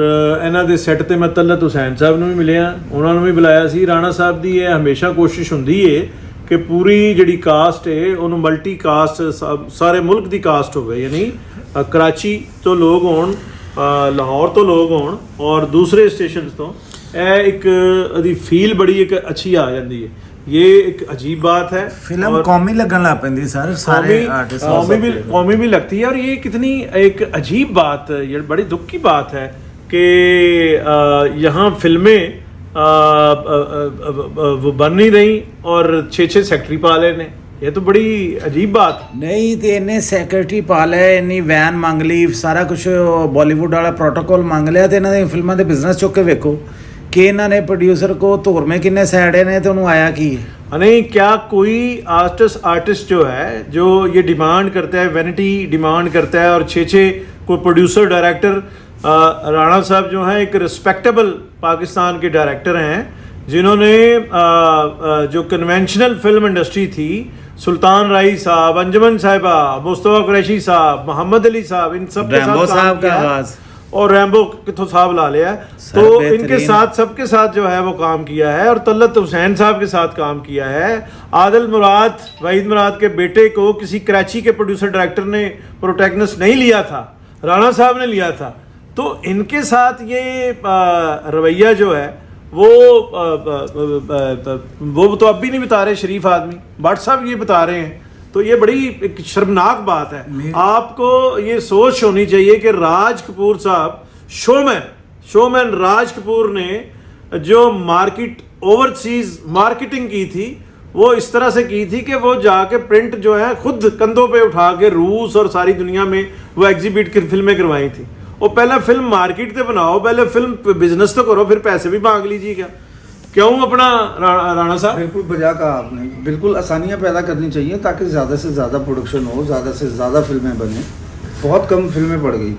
ਇਹਨਾਂ ਦੇ ਸੈੱਟ ਤੇ ਮੈਂ ਤਲਤ ਹੁਸੈਨ ਸਾਹਿਬ ਨੂੰ ਵੀ ਮਿਲਿਆ, ਉਹਨਾਂ ਨੂੰ ਵੀ ਬੁਲਾਇਆ ਸੀ। ਰਾਣਾ ਸਾਹਿਬ ਦੀ ਇਹ ਹਮੇਸ਼ਾ ਕੋਸ਼ਿਸ਼ ਹੁੰਦੀ ਏ ਕਿ ਪੂਰੀ ਜਿਹੜੀ ਕਾਸਟ ਹੈ ਉਹਨੂੰ ਮਲਟੀ ਕਾਸਟ, ਸਾਰੇ ਮੁਲਕ ਦੀ ਕਾਸਟ ਹੋਵੇ, ਯਾਨੀ ਕਰਾਚੀ ਤੋਂ ਲੋਕ ਹੋਣ, ਲਾਹੌਰ ਤੋਂ ਲੋਕ ਹੋਣ ਔਰ ਦੂਸਰੇ ਸਟੇਸ਼ਨਸ ਤੋਂ। ਇਹ ਇੱਕ ਉਹਦੀ ਫੀਲ ਬੜੀ ਇੱਕ ਅੱਛੀ ਆ ਜਾਂਦੀ ਹੈ। ये एक अजीब बात है। फिल्म कॉमी लगन लग पैंदी सर, सारे आर्टिस्ट कॉमी भी लगती है। और ये कितनी एक अजीब बात, ये बड़ी दुख की बात है कि यहाँ फिल्में वो बन नहीं रही और 6-6 सेक्रेटरी पा लेने, ये तो बड़ी अजीब बात नहीं। तो इन्हें सैकटरी पा लिया, इन्नी वैन मंग ली, सारा कुछ बॉलीवुड वाला प्रोटोकॉल मंग लिया, तो इन्होंने फिल्मों के बिजनेस चुक के वेखो कि इन्होंने प्रोड्यूसर को धोर में किन्ने सैडे ने, तो उन्होंने आया की नहीं। क्या कोई आर्टिस्ट जो है जो ये डिमांड करता है, वैनिटी डिमांड करता है, और 6-6 कोई प्रोड्यूसर डायरेक्टर, राणा साहब जो हैं एक रिस्पेक्टेबल पाकिस्तान के डायरेक्टर हैं, जिन्होंने जो कन्वेंशनल फिल्म इंडस्ट्री थी, सुल्तान राई साहब, अंजुमन साहिबा, मुस्तफा कुरैशी साहब, मोहम्मद अली साहब, इन सब के साथ काम किया, और रैम्बो कितो साहब ला लिया, तो इनके साथ सबके साथ जो है वो काम किया है। और तलत हुसैन साहब के साथ काम किया है। आदल मुराद, वहीद मुराद के बेटे को किसी कराची के प्रोड्यूसर डायरेक्टर ने प्रोटैगनिस्ट नहीं लिया था, राणा साहब ने लिया था। तो इनके साथ ये रवैया जो है वो तो अब भी नहीं बता रहे शरीफ आदमी, भट्ट साहब ये बता रहे हैं। तो ये बड़ी एक शर्मनाक बात है। आपको ये सोच होनी चाहिए कि राज कपूर साहब, शोमैन राज कपूर ने जो मार्केट ओवरसीज मार्केटिंग की थी, वो इस तरह से की थी कि वो जाके प्रिंट जो है खुद कंधों पे उठा के रूस और सारी दुनिया में वो एग्जीबिट की फिल्में करवाई थी। वो पहले फिल्म मार्केट से बनाओ, पहले फिल्म बिजनेस तो करो, फिर पैसे भी मांग लीजिएगा। क्यों अपना राणा साहब? बिल्कुल बजा कहा आपने, बिल्कुल आसानियाँ पैदा करनी चाहिए ताकि ज़्यादा से ज़्यादा प्रोडक्शन हो, ज़्यादा से ज़्यादा फिल्में बने। बहुत कम फिल्में पड़ गई।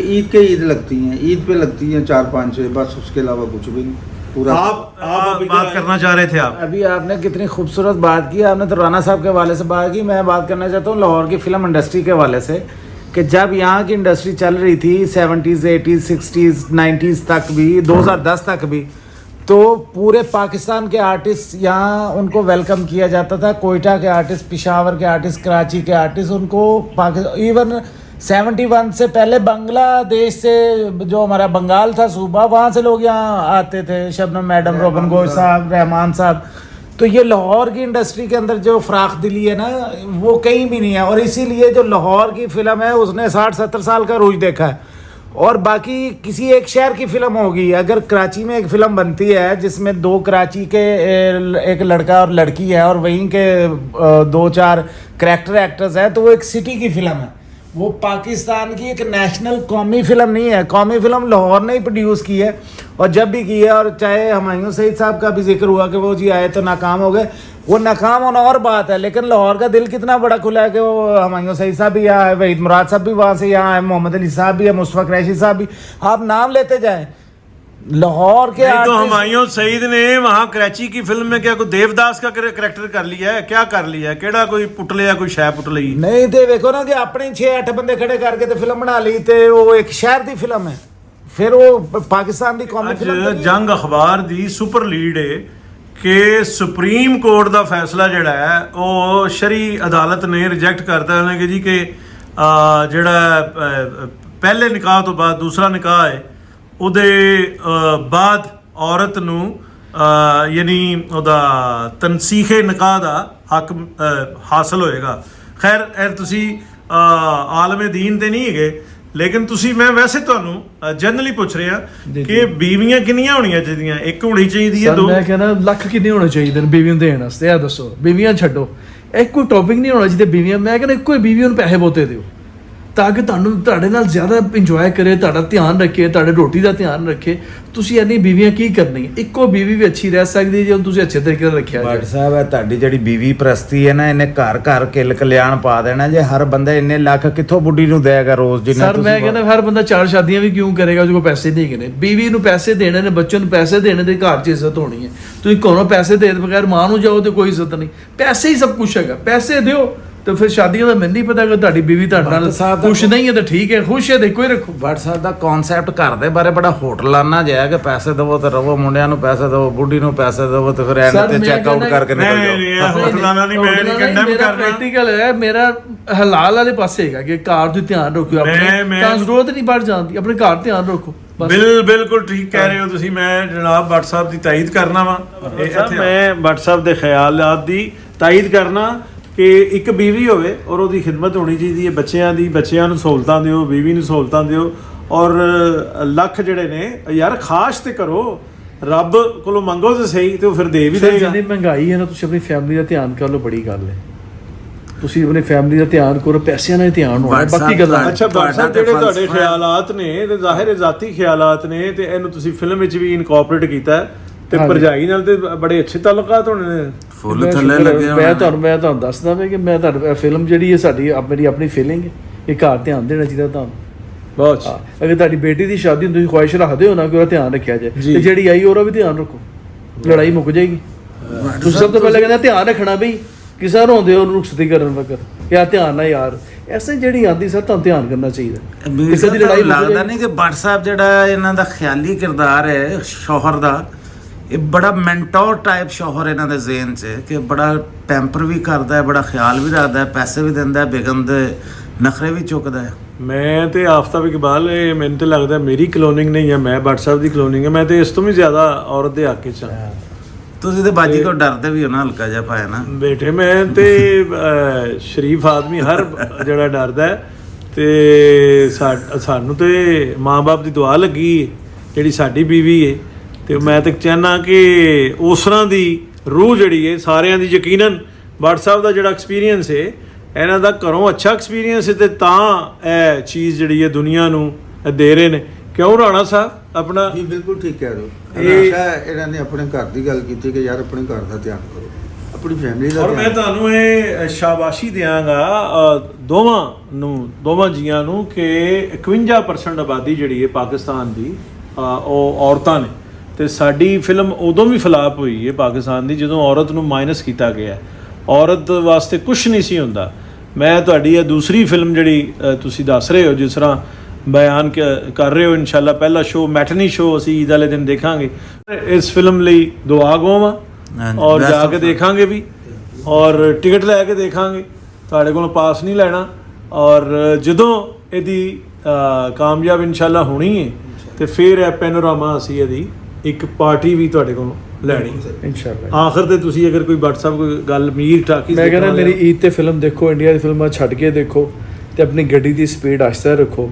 ईद के ईद लगती हैं, ईद पे लगती हैं 4-5-6, बस उसके अलावा कुछ भी नहीं। पूरा आप बात करना चाह रहे थे आप? अभी आपने कितनी खूबसूरत बात की, आपने तो राणा साहब के हवाले से बात की। मैं बात करना चाहता हूँ लाहौर की फिल्म इंडस्ट्री के हवाले से, कि जब यहाँ की इंडस्ट्री चल रही थी 70s 80s 60s 90s तक भी, 2010 तक भी, तो पूरे पाकिस्तान के आर्टिस्ट यहाँ उनको वेलकम किया जाता था। कोयटा के आर्टिस्ट, पेशावर के आर्टिस्ट, कराची के आर्टिस्ट, उनको इवन 71 से पहले बांग्लादेश से, जो हमारा बंगाल था सूबा, वहाँ से लोग यहाँ आते थे। शबनम मैडम, रोबन गोश साहब, रहमान साहब। तो ये लाहौर की इंडस्ट्री के अंदर जो फ़राख दिली है ना, वो कहीं भी नहीं है। और इसीलिए जो लाहौर की फ़िल्म है उसने 60-70 साल का रूज देखा है। और बाकी किसी एक शहर की फ़िल्म होगी, अगर कराची में एक फ़िल्म बनती है जिसमें 2 कराची के एक लड़का और लड़की है और वहीं के 2-4 करैक्टर एक्टर्स हैं, तो वो एक सिटी की फ़िल्म है। वो पाकिस्तान की एक नेशनल कौमी फ़िल्म नहीं है। कौमी फ़िल्म लाहौर ने ही प्रोड्यूस की है, और जब भी की है, और चाहे हुमायूं सईद साहब का भी जिक्र हुआ कि वो जी आए तो नाकाम हो गए, वो नाकाम होना और बात है, लेकिन लाहौर का दिल कितना बड़ा खुला है कि वो हुमायूं सईद साहब भी यहाँ है, वहीद मुराद साहब भी वहाँ से यहाँ है, मोहम्मद अली साहब भी है, मुस्तफ़ा कुरैशी साहब भी, आप नाम लेते जाएँ लाहौर के। नहीं तो हुमायूं सईद ने वहां कराची की फिल्म में क्या कोई देवदास का करेक्टर कर लिया है? क्या कर लिया है? केड़ा कोई पुट लिया, कोई शै पुट ली? नहीं तो देखो ना कि अपने 6-8 बंदे खड़े करके तो फिल्म बना ली, तो वो एक शहर की फिल्म है, फिर वो पाकिस्तान की कौमी फिल्म। जंग अखबार दी सुपर लीड है कि सुप्रीम कोर्ट का फैसला जिहड़ा है वो शरी अदालत ने रिजेक्ट करता है कि जी कि जिहड़ा पहले निकाह तो बाद दूसरा निकाह है ਉਹਦੇ ਬਾਅਦ ਔਰਤ ਨੂੰ ਯਾਨੀ ਉਹਦਾ ਤਨਸੀਖੇ ਨਿਕਾਹ ਦਾ ਹੱਕ ਹਾਸਲ ਹੋਏਗਾ। ਖੈਰ ਇਹ ਤੁਸੀਂ ਆਲਮ ਦੀਨ ਤੇ ਨਹੀਂ ਹੈਗੇ, ਲੇਕਿਨ ਤੁਸੀਂ, ਮੈਂ ਵੈਸੇ ਤੁਹਾਨੂੰ ਜਨਰਲੀ ਪੁੱਛ ਰਿਹਾ ਕਿ ਬੀਵੀਆਂ ਕਿੰਨੀਆਂ ਹੋਣੀਆਂ ਚਾਹੀਦੀਆਂ? ਇੱਕ ਹੋਣੀ ਚਾਹੀਦੀ ਹੈ, 2? ਮੈਂ ਕਹਿੰਦਾ ਲੱਖ ਕਿੰਨੇ ਹੋਣੇ ਚਾਹੀਦੇ ਨੇ ਬੀਵੀਆਂ ਨੂੰ ਦੇਣ ਵਾਸਤੇ? ਇਹ ਦੱਸੋ, ਬੀਵੀਆਂ ਛੱਡੋ, ਇਹ ਕੋਈ ਟੌਪਿਕ ਨਹੀਂ ਹੋਣਾ ਜਿਹਦੇ ਬੀਵੀਆਂ, ਮੈਂ ਕਹਿੰਦਾ ਇੱਕੋ ਹੀ ਬੀਵੀ ਨੂੰ ਪੈਸੇ ਬਹੁਤੇ ਦਿਓ ਤਾਂ ਕਿ ਤੁਹਾਡੇ ਨਾਲ ਜ਼ਿਆਦਾ ਇੰਜੋਏ ਕਰੇ, ਤੁਹਾਡਾ ਧਿਆਨ ਰੱਖੇ, ਤੁਹਾਡੇ ਰੋਟੀ ਦਾ ਧਿਆਨ ਰੱਖੇ। ਤੁਸੀਂ ਇੰਨੀ ਬੀਵੀਆਂ ਕੀ ਕਰਨੀਆਂ? ਇੱਕੋ ਬੀਵੀ ਵੀ ਅੱਛੀ ਰਹਿ ਸਕਦੀ ਜੇ ਤੁਸੀਂ ਅੱਛੇ ਤਰੀਕੇ ਨਾਲ ਰੱਖਿਆ ਜਾਏ। ਭੱਟ ਸਾਹਿਬ, ਹੈ ਤੁਹਾਡੀ ਜਿਹੜੀ ਬੀਵੀ ਪ੍ਰਸਤੀ ਹੈ ਨਾ, ਇਹਨੇ ਘਰ ਘਰ ਕਿੱਲ ਕਲਿਆਣ ਪਾ ਦੇਣਾ ਜੇ। ਹਰ ਬੰਦਾ ਇੰਨੇ ਲੱਖ ਕਿੱਥੋਂ ਬੁੱਢੀ ਨੂੰ ਦੇਗਾ ਰੋਜ਼? ਜਿੰਨਾ ਸਰ ਮੈਂ ਕਹਿੰਦਾ ਹਰ ਬੰਦਾ 4 ਸ਼ਾਦੀਆਂ ਵੀ ਕਿਉਂ ਕਰੇਗਾ ਉਹਦੇ ਕੋਲ ਪੈਸੇ ਨਹੀਂ ਹੈਗੇ? ਬੀਵੀ ਨੂੰ ਪੈਸੇ ਦੇਣੇ ਨੇ, ਬੱਚੇ ਨੂੰ ਪੈਸੇ ਦੇਣੇ ਤੇ ਘਰ 'ਚ ਇੱਜ਼ਤ ਹੋਣੀ ਹੈ। ਤੁਸੀਂ ਘਰੋਂ ਪੈਸੇ ਦੇ ਬਗੈਰ ਮਾਂ ਨੂੰ ਜਾਓ ਤੇ ਕੋਈ ਇੱਜ਼ਤ ਨਹੀਂ। ਪੈਸੇ ਹੀ ਸਭ ਕੁਛ ਹੈਗਾ, ਪੈਸੇ ਦਿਓ। तो फिर शादियों का मैंने नहीं पता अगर ਤੁਹਾਡੀ ਬੀਵੀ ਤੁਹਾਡੇ ਨਾਲ ਖੁਸ਼ ਨਹੀਂ ਹੈ ਤਾਂ ਠੀਕ ਹੈ, ਖੁਸ਼ ਹੈ ਤੇ ਕੋਈ ਰੱਖੋ। ਭੱਟ ਸਾਹਿਬ ਦਾ ਕਨਸੈਪਟ ਘਰ ਦੇ ਬਾਰੇ ਬੜਾ ਹੋਟਲਾਨਾ ਜਿਹਾ ਕਿ ਪੈਸੇ ਦੇਵੋ ਤੇ ਰਹੋ, ਮੁੰਡਿਆਂ ਨੂੰ ਪੈਸੇ ਦੇਵੋ, ਬੁੱਢੀ ਨੂੰ ਪੈਸੇ ਦੇਵੋ ਤੇ ਫਿਰ ਐਂਡ ਤੇ ਚੈੱਕ ਆਊਟ ਕਰਕੇ ਨਿਕਲ ਜਾਓ। ਨਹੀਂ ਹੋਟਲਾਨਾ ਨਹੀਂ, ਮੈਂ ਨਹੀਂ ਕੰਡਮ ਕਰਨਾ। ਪ੍ਰੈਕਟੀਕਲ ਹੈ, ਮੇਰਾ ਹਲਾਲ ਵਾਲੇ ਪਾਸੇ ਹੈਗਾ ਕਿ ਘਰ ਦਾ ਧਿਆਨ ਰੱਖਿਓ ਆਪਣੇ, ਤਾਂ ਜ਼ਰੂਰਤ ਨਹੀਂ ਪੜ ਜਾਂਦੀ, ਆਪਣੇ ਘਰ ਧਿਆਨ ਰੱਖੋ। ਬਿਲਕੁਲ ਠੀਕ ਕਹਿ ਰਹੇ ਹੋ ਤੁਸੀਂ। ਮੈਂ ਜਨਾਬ ਭੱਟ ਸਾਹਿਬ ਦੀ ਤਾਇਦ ਕਰਨਾ ਵਾ, ਮੈਂ ਭੱਟ ਸਾਹਿਬ ਦੇ ਖਿਆਲਾਤ ਦੀ ਤਾਇਦ ਕਰਨਾ ਕਿ ਇੱਕ ਬੀਵੀ ਹੋਵੇ ਔਰ ਉਹਦੀ ਖਿਦਮਤ ਹੋਣੀ ਚਾਹੀਦੀ ਹੈ ਬੱਚਿਆਂ ਦੀ। ਬੱਚਿਆਂ ਨੂੰ ਸਹੂਲਤਾਂ ਦਿਓ, ਬੀਵੀ ਨੂੰ ਸਹੂਲਤਾਂ ਦਿਓ, ਔਰ ਲੱਖ ਜਿਹੜੇ ਨੇ ਯਾਰ ਖਾਸ਼ ਤੇ ਕਰੋ, ਰੱਬ ਕੋਲੋਂ ਮੰਗੋ ਤੇ ਸਹੀ, ਤੇ ਉਹ ਫਿਰ ਦੇ ਵੀ ਦੇਗਾ। ਜਿੰਨੀ ਮਹਿੰਗਾਈ ਹੈ ਨਾ, ਤੁਸੀਂ ਆਪਣੀ ਫੈਮਿਲੀ ਦਾ ਧਿਆਨ ਕਰ ਲਓ, ਬੜੀ ਗੱਲ ਹੈ। ਤੁਸੀਂ ਆਪਣੀ ਫੈਮਿਲੀ ਦਾ ਧਿਆਨ ਕਰੋ, ਪੈਸਿਆਂ ਨਾਲ ਧਿਆਨ ਹੋਣਾ, ਬਾਕੀ ਗੱਲਾਂ। ਅੱਛਾ ਭੱਟ ਸਾਹਿਬ, ਜਿਹੜੇ ਤੁਹਾਡੇ ਖਿਆਲਾਤ ਨੇ ਤੇ ਜ਼ਾਹਿਰ ਜ਼ਾਤੀ ਖਿਆਲਾਤ ਨੇ, ਤੇ ਇਹਨੂੰ ਤੁਸੀਂ ਫਿਲਮ ਵਿੱਚ ਵੀ ਇਨਕੋਰਪੋਰੇਟ ਕੀਤਾ ਤੇ ਭਰਜਾਈ ਨਾਲ ਤੇ ਬੜੇ ਅੱਛੇ ਤਾਲੁਕਾਤ ਹੋਣੇ ਨੇ। ਫੁੱਲ ਥੱਲੇ ਲੱਗੇ ਮੈਂ ਤੁਹਾਨੂੰ ਦੱਸਦਾ ਮੈਂ ਕਿ ਮੈਂ ਤੁਹਾਡੀ ਫਿਲਮ ਜਿਹੜੀ ਹੈ ਸਾਡੀ ਮੇਰੀ ਆਪਣੀ ਫੀਲਿੰਗ ਹੈ ਕਿ ਘਰ ਧਿਆਨ ਦੇਣਾ ਚਾਹੀਦਾ ਤੁਹਾਨੂੰ ਬਹੁਤ। ਅਗਰ ਤੁਹਾਡੀ ਬੇਟੀ ਦੀ ਸ਼ਾਦੀ ਤੁਸੀਂ ਖੁਆਇਸ਼ ਰੱਖਦੇ ਹੋ ਨਾ ਕਿ ਉਹਦਾ ਧਿਆਨ ਰੱਖਿਆ ਜਾਏ, ਤੇ ਜਿਹੜੀ ਆਈ ਉਹਦਾ ਵੀ ਧਿਆਨ ਰੱਖੋ, ਲੜਾਈ ਮੁੱਕ ਜਾਏਗੀ। ਤੁਸੀਂ ਸਭ ਤੋਂ ਪਹਿਲਾਂ ਕਹਿੰਦਾ ਧਿਆਨ ਰੱਖਣਾ ਬਈ ਕਿਸੇ ਨੂੰ ਹੁੰਦੇ ਉਹਨੂੰ ਰੁਖਸਤੀ ਕਰਨ ਵਕਤ ਯਾਰ ਧਿਆਨ ਨਾ ਯਾਰ, ਐਸੇ ਜਿਹੜੀ ਆਉਂਦੀ ਸਰ ਤੁਹਾਨੂੰ ਧਿਆਨ ਕਰਨਾ ਚਾਹੀਦਾ। ਕਿਸੇ ਦੀ ਲੜਾਈ ਲੱਗਦਾ ਨਹੀਂ ਕਿ ਭੱਟ ਸਾਹਿਬ ਜਿਹੜਾ ਇਹਨਾਂ ਦਾ ਖਿਆਲੀ ਕਿਰਦਾਰ ਹੈ ਸ਼ੌਹਰ ਦਾ, ਇਹ ਬੜਾ ਮੈਂਟੋਰ ਟਾਈਪ ਸ਼ੌਹਰ ਇਹਨਾਂ ਦੇ ਜ਼ੇਨ 'ਚ, ਕਿ ਬੜਾ ਪੈਂਪਰ ਵੀ ਕਰਦਾ ਹੈ, ਬੜਾ ਖਿਆਲ ਵੀ ਰੱਖਦਾ ਹੈ, ਪੈਸੇ ਵੀ ਦਿੰਦਾ ਹੈ, ਬੇਗਮ ਦੇ ਨਖਰੇ ਵੀ ਚੁੱਕਦਾ ਹੈ। ਮੈਂ ਤੇ ਆਫਤਾਬ ਇਕਬਾਲ, ਇਹ ਮੈਨੂੰ ਤੇ ਲੱਗਦਾ ਮੇਰੀ ਕਲੋਨਿੰਗ ਨਹੀਂ ਹੈ, ਮੈਂ ਭੱਟ ਸਾਹਿਬ ਦੀ ਕਲੋਨਿੰਗ ਹੈ। ਮੈਂ ਤੇ ਇਸ ਤੋਂ ਵੀ ਜ਼ਿਆਦਾ ਔਰਤ ਦੇ ਹੱਕ 'ਚ ਹਾਂ। ਤੁਸੀਂ ਤੇ ਬਾਜੀ ਤੋਂ ਡਰਦੇ ਵੀ ਹੋ ਨਾ ਹਲਕਾ ਜਿਹਾ ਪਾਇਆ ਨਾ ਬੇਟੇ। ਮੈਂ ਤੇ ਸ਼ਰੀਫ ਆਦਮੀ ਹਰ ਜਿਹੜਾ ਡਰਦਾ ਹੈ, ਤੇ ਸਾਨੂੰ ਤੇ ਮਾਂ-ਬਾਪ ਦੀ ਦੁਆ ਲੱਗੀ ਜਿਹੜੀ ਸਾਡੀ ਬੀਵੀ ਹੈ, ਤੇ ਮੈਂ ਤਾਂ ਚਾਹੁੰਦਾ ਕਿ ਉਸ ਤਰ੍ਹਾਂ ਦੀ ਰੂਹ ਜਿਹੜੀ ਹੈ ਸਾਰਿਆਂ ਦੀ, ਯਕੀਨਨ ਭੱਟ ਸਾਹਿਬ ਦਾ ਜਿਹੜਾ ਐਕਸਪੀਰੀਅੰਸ ਹੈ, ਇਹਨਾਂ ਦਾ ਘਰੋਂ ਅੱਛਾ ਐਕਸਪੀਰੀਅੰਸ ਹੈ, ਤੇ ਤਾਂ ਇਹ ਚੀਜ਼ ਜਿਹੜੀ ਹੈ ਦੁਨੀਆ ਨੂੰ ਦੇ ਰਹੇ ਨੇ। ਕਿਉਂ ਰਾਣਾ ਸਾਹਿਬ? ਆਪਣਾ ਜੀ ਬਿਲਕੁਲ ਠੀਕ ਕਹਿ ਰਹੇ ਹੋ। ਇਹ- ਹਮੇਸ਼ਾ ਇਹਨਾਂ ਨੇ ਆਪਣੇ ਘਰ ਦੀ ਗੱਲ ਕੀਤੀ ਕਿ ਯਾਰ ਆਪਣੇ ਘਰ ਦਾ ਧਿਆਨ ਕਰੋ, ਆਪਣੀ ਫੈਮਿਲੀ ਦਾ ਔਰ ਮੈਂ ਧਿਆਨ। ਤੁਹਾਨੂੰ ਇਹ ਸ਼ਾਬਾਸ਼ੀ ਦਿਆਂਗਾ ਦੋਵਾਂ ਜੀਆਂ ਨੂੰ ਕਿ 51% ਆਬਾਦੀ ਜਿਹੜੀ ਹੈ ਪਾਕਿਸਤਾਨ ਦੀ ਉਹ ਔਰਤਾਂ ਨੇ, ਤੇ ਸਾਡੀ ਫਿਲਮ ਉਦੋਂ ਵੀ ਫਲਾਪ ਹੋਈ ਹੈ ਪਾਕਿਸਤਾਨ ਦੀ ਜਦੋਂ ਔਰਤ ਨੂੰ ਮਾਈਨਸ ਕੀਤਾ ਗਿਆ। ਔਰਤ ਵਾਸਤੇ ਕੁਝ ਨਹੀਂ ਸੀ ਹੁੰਦਾ। ਮੈਂ ਤੁਹਾਡੀ ਇਹ ਦੂਸਰੀ ਫਿਲਮ ਜਿਹੜੀ ਤੁਸੀਂ ਦੱਸ ਰਹੇ ਹੋ, ਜਿਸ ਤਰ੍ਹਾਂ ਬਿਆਨ ਕਰ ਰਹੇ ਹੋ, ਇਨਸ਼ਾਅੱਲਾ ਪਹਿਲਾ ਸ਼ੋਅ ਮੈਟਨੀ ਸ਼ੋਅ ਅਸੀਂ ਈਦ ਵਾਲੇ ਦਿਨ ਦੇਖਾਂਗੇ। ਇਸ ਫਿਲਮ ਲਈ ਦੁਆ ਗੋਵਾਂ ਔਰ ਜਾ ਕੇ ਦੇਖਾਂਗੇ ਵੀ, ਔਰ ਟਿਕਟ ਲੈ ਕੇ ਦੇਖਾਂਗੇ, ਤੁਹਾਡੇ ਕੋਲੋਂ ਪਾਸ ਨਹੀਂ ਲੈਣਾ। ਔਰ ਜਦੋਂ ਇਹਦੀ ਕਾਮਯਾਬ ਇਨਸ਼ਾਅੱਲਾ ਹੋਣੀ ਹੈ ਤੇ ਫਿਰ ਇਹ ਪੈਨੋਰਾਮਾ ਅਸੀਂ ਇਹਦੀ ਇੱਕ ਪਾਰਟੀ ਵੀ ਤੁਹਾਡੇ ਕੋਲੋਂ ਲੈਣੀ ਇਨਸ਼ਾਅੱਲਾ। ਆਖਰ ਤੇ ਤੁਸੀਂ ਅਗਰ ਕੋਈ WhatsApp ਕੋਈ ਗੱਲ ਮੀਰ ਟਾਕੀ ਮੈਂ ਕਹਿੰਦਾ ਮੇਰੀ ਈਦ ਤੇ ਫਿਲਮ ਦੇਖੋ, ਇੰਡੀਆ ਦੀ ਫਿਲਮਾਂ ਛੱਡ ਕੇ ਦੇਖੋ ਤੇ ਆਪਣੀ ਗੱਡੀ ਦੀ ਸਪੀਡ ਆਹਿਸਤਾ ਰੱਖੋ।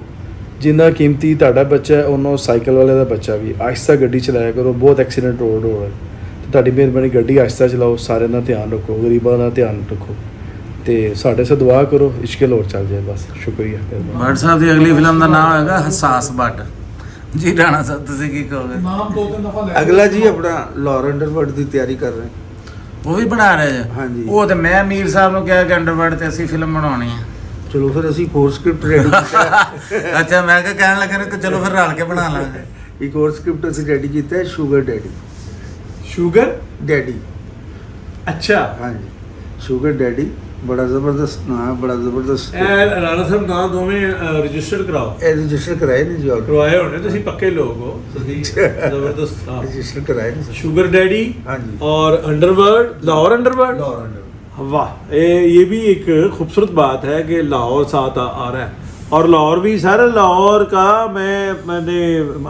ਜਿੰਨਾ ਕੀਮਤੀ ਤੁਹਾਡਾ ਬੱਚਾ ਹੈ ਉਹਨਾਂ ਸਾਈਕਲ ਵਾਲੇ ਦਾ ਬੱਚਾ ਵੀ, ਆਹਿਸਤਾ ਗੱਡੀ ਚਲਾਇਆ ਕਰੋ। ਬਹੁਤ ਐਕਸੀਡੈਂਟ ਰੋਡ ਹੋ ਰਿਹਾ, ਤੇ ਤੁਹਾਡੀ ਮਿਹਰਬਾਨੀ ਗੱਡੀ ਆਹਿਸਤਾ ਚਲਾਓ, ਸਾਰਿਆਂ ਦਾ ਧਿਆਨ ਰੱਖੋ, ਗਰੀਬਾਂ ਦਾ ਧਿਆਨ ਰੱਖੋ ਤੇ ਸਾਡੇ ਸੇ ਦੁਆ ਕਰੋ, ਇਸ਼ਕੇ ਲਾਹੌਰ ਚੱਲ ਜਾਏ ਬਸ। ਸ਼ੁਕਰੀਆ। ਭੱਟ ਸਾਹਿਬ ਦੀ ਅਗਲੀ ਫਿਲਮ ਦਾ ਨਾਮ ਹੈਗਾ ਹਸਾਸ ਭੱਟ। ਜੀ ਰਾਣਾ ਸਾਹਿਬ ਤੁਸੀਂ ਕੀ ਕਹੋਗੇ? ਅਗਲਾ ਜੀ ਆਪਣਾ ਲਾਹੌਰ ਅੰਡਰਵਰਲਡ ਦੀ ਤਿਆਰੀ ਕਰ ਰਹੇ ਉਹ ਵੀ ਬਣਾ ਰਹੇ ਜੀ? ਹਾਂਜੀ। ਉਹ ਤੇ ਮੈਂ ਮੀਰ ਸਾਹਿਬ ਨੂੰ ਕਿਹਾ ਕਿ ਅੰਡਰਵਰਲਡ ਤੇ ਅਸੀਂ ਫਿਲਮ ਬਣਾਉਣੀ ਹੈ। ਚਲੋ ਫਿਰ ਅਸੀਂ ਹੋਰ ਸਕ੍ਰਿਪਟ ਰੈਡੀ ਕੀਤਾ। ਅੱਛਾ, ਮੈਂ ਕਿਹਾ ਕਹਿਣ ਲੱਗਾ ਕਿ ਚਲੋ ਫਿਰ ਰਲ ਕੇ ਬਣਾ ਲਾਂਗੇ। ਇੱਕ ਹੋਰ ਸਕ੍ਰਿਪਟ ਅਸੀਂ ਰੈਡੀ ਕੀਤਾ ਹੈ, ਸ਼ੂਗਰ ਡੈਡੀ। ਸ਼ੂਗਰ ਡੈਡੀ, ਅੱਛਾ। ਹਾਂਜੀ, ਸ਼ੂਗਰ ਡੈਡੀ ਬੜਾ ਜ਼ਬਰਦਸਤ ਨਾਮ ਹੈ, ਬੜਾ ਜ਼ਬਰਦਸਤ। ਇਹ ਰਾਣਾ ਸਾਹਿਬ ਨਾਂ ਦੋਵੇਂ ਰਜਿਸਟਰਡ ਕਰਾਓ। ਇਹ ਰਜਿਸਟਰ ਕਰਾਏ ਨੇ ਜੀ, ਕਰਵਾਏ ਹੋਣੇ, ਤੁਸੀਂ ਪੱਕੇ ਲੋਕ ਹੋ, ਤੁਸੀਂ ਜ਼ਬਰਦਸਤ। ਹਾਂ, ਰਜਿਸਟਰ ਕਰਾਏ ਨੇ ਸ਼ੂਗਰ ਡੈਡੀ ਹਾਂਜੀ। और underworld, Lahore underworld. Lahore underworld. वाह, ये भी एक खूबसूरत बात है कि लाहौर साथ आ रहा है। और लाहौर भी सर, लाहौर का मैंने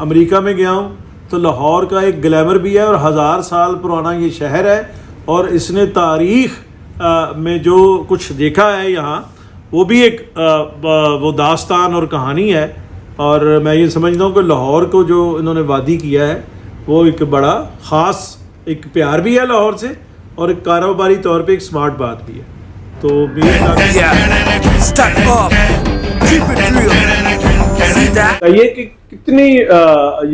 अमेरिका में गया हूँ तो लाहौर का एक ग्लैमर भी है और 1000 साल पुराना ये शहर है। और इसने तारीख़ में जो कुछ देखा है यहाँ, वो भी एक वो दास्तान और कहानी है। और मैं ये समझता हूँ कि लाहौर को जो इन्होंने वादी किया है वो एक बड़ा ख़ास एक प्यार भी है लाहौर से, और एक कारोबारी तौर पे एक स्मार्ट बात भी है। तो ये कि कितनी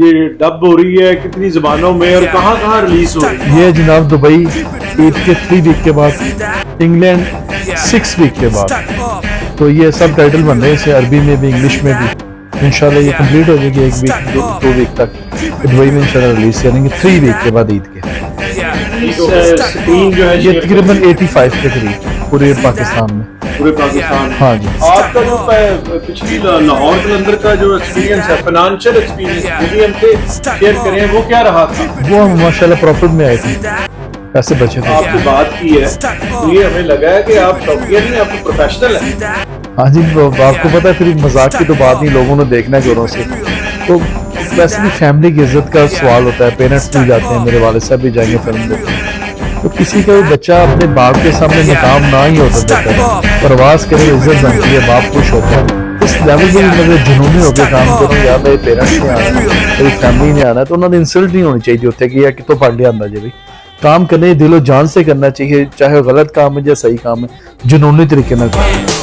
ये डब हो रही है, कितनी ज़बानों में और कहाँ कहाँ रिलीज हो रही है? ये जनाब दुबई ईद के 3 वीक के बाद, इंग्लैंड 6 वीक के बाद, तो ये सब टाइटल बन रहे हैं इसे अरबी में भी इंग्लिश में भी। इंशाल्लाह ये कंप्लीट हो जाएगी 1 वीक 2 वीक तक दुबई में इंशाल्लाह रिलीज करेंगे 3 वीक के बाद ईद के। स्क्रीन जो है ये तकरीबन 85 के करीब पूरे पाकिस्तान में। पूरे पाकिस्तान में। हाँ जी। आपका जो पिछली लाहौर कलंदर का जो एक्सपीरियंस है, फाइनेंशियल एक्सपीरियंस, वो भी हमसे शेयर करें, वो क्या रहा था? वो हम माशाल्लाह प्रॉफिट में आए थे, पैसे बचे थे। आपसे बात की है तो ये हमें लगा है कि आप शौकिया नहीं, आप प्रोफेशनल हैं। हाँ जी, आपको पता है फिर मजाक की तो बात नहीं, लोगों ने देखना है जोरों से। तो वैसे भी फैमिली की इज्जत का सवाल होता है, पेरेंट्स भी जाते हैं, मेरे वाले साहब भी जाएंगे फिल्म देखने। तो किसी का भी बच्चा अपने बाप के सामने नाकाम ना ही होता देता है, प्रवास करे इज्जत बनती है, बाप खुश होता है। इस लेवल पे मतलब जुनूनी होकर काम करो, यार मेरे पेरेंट्स ने आना है, मेरी फैमिली ने आना है, तो उन्होंने इंसल्ट नहीं होनी चाहिए उत्थे कि यार कितों पढ़ लिया अंदा जी। काम करने दिलो जान से करना चाहिए, चाहे गलत काम है या सही काम है, जुनूनी तरीके ना करो।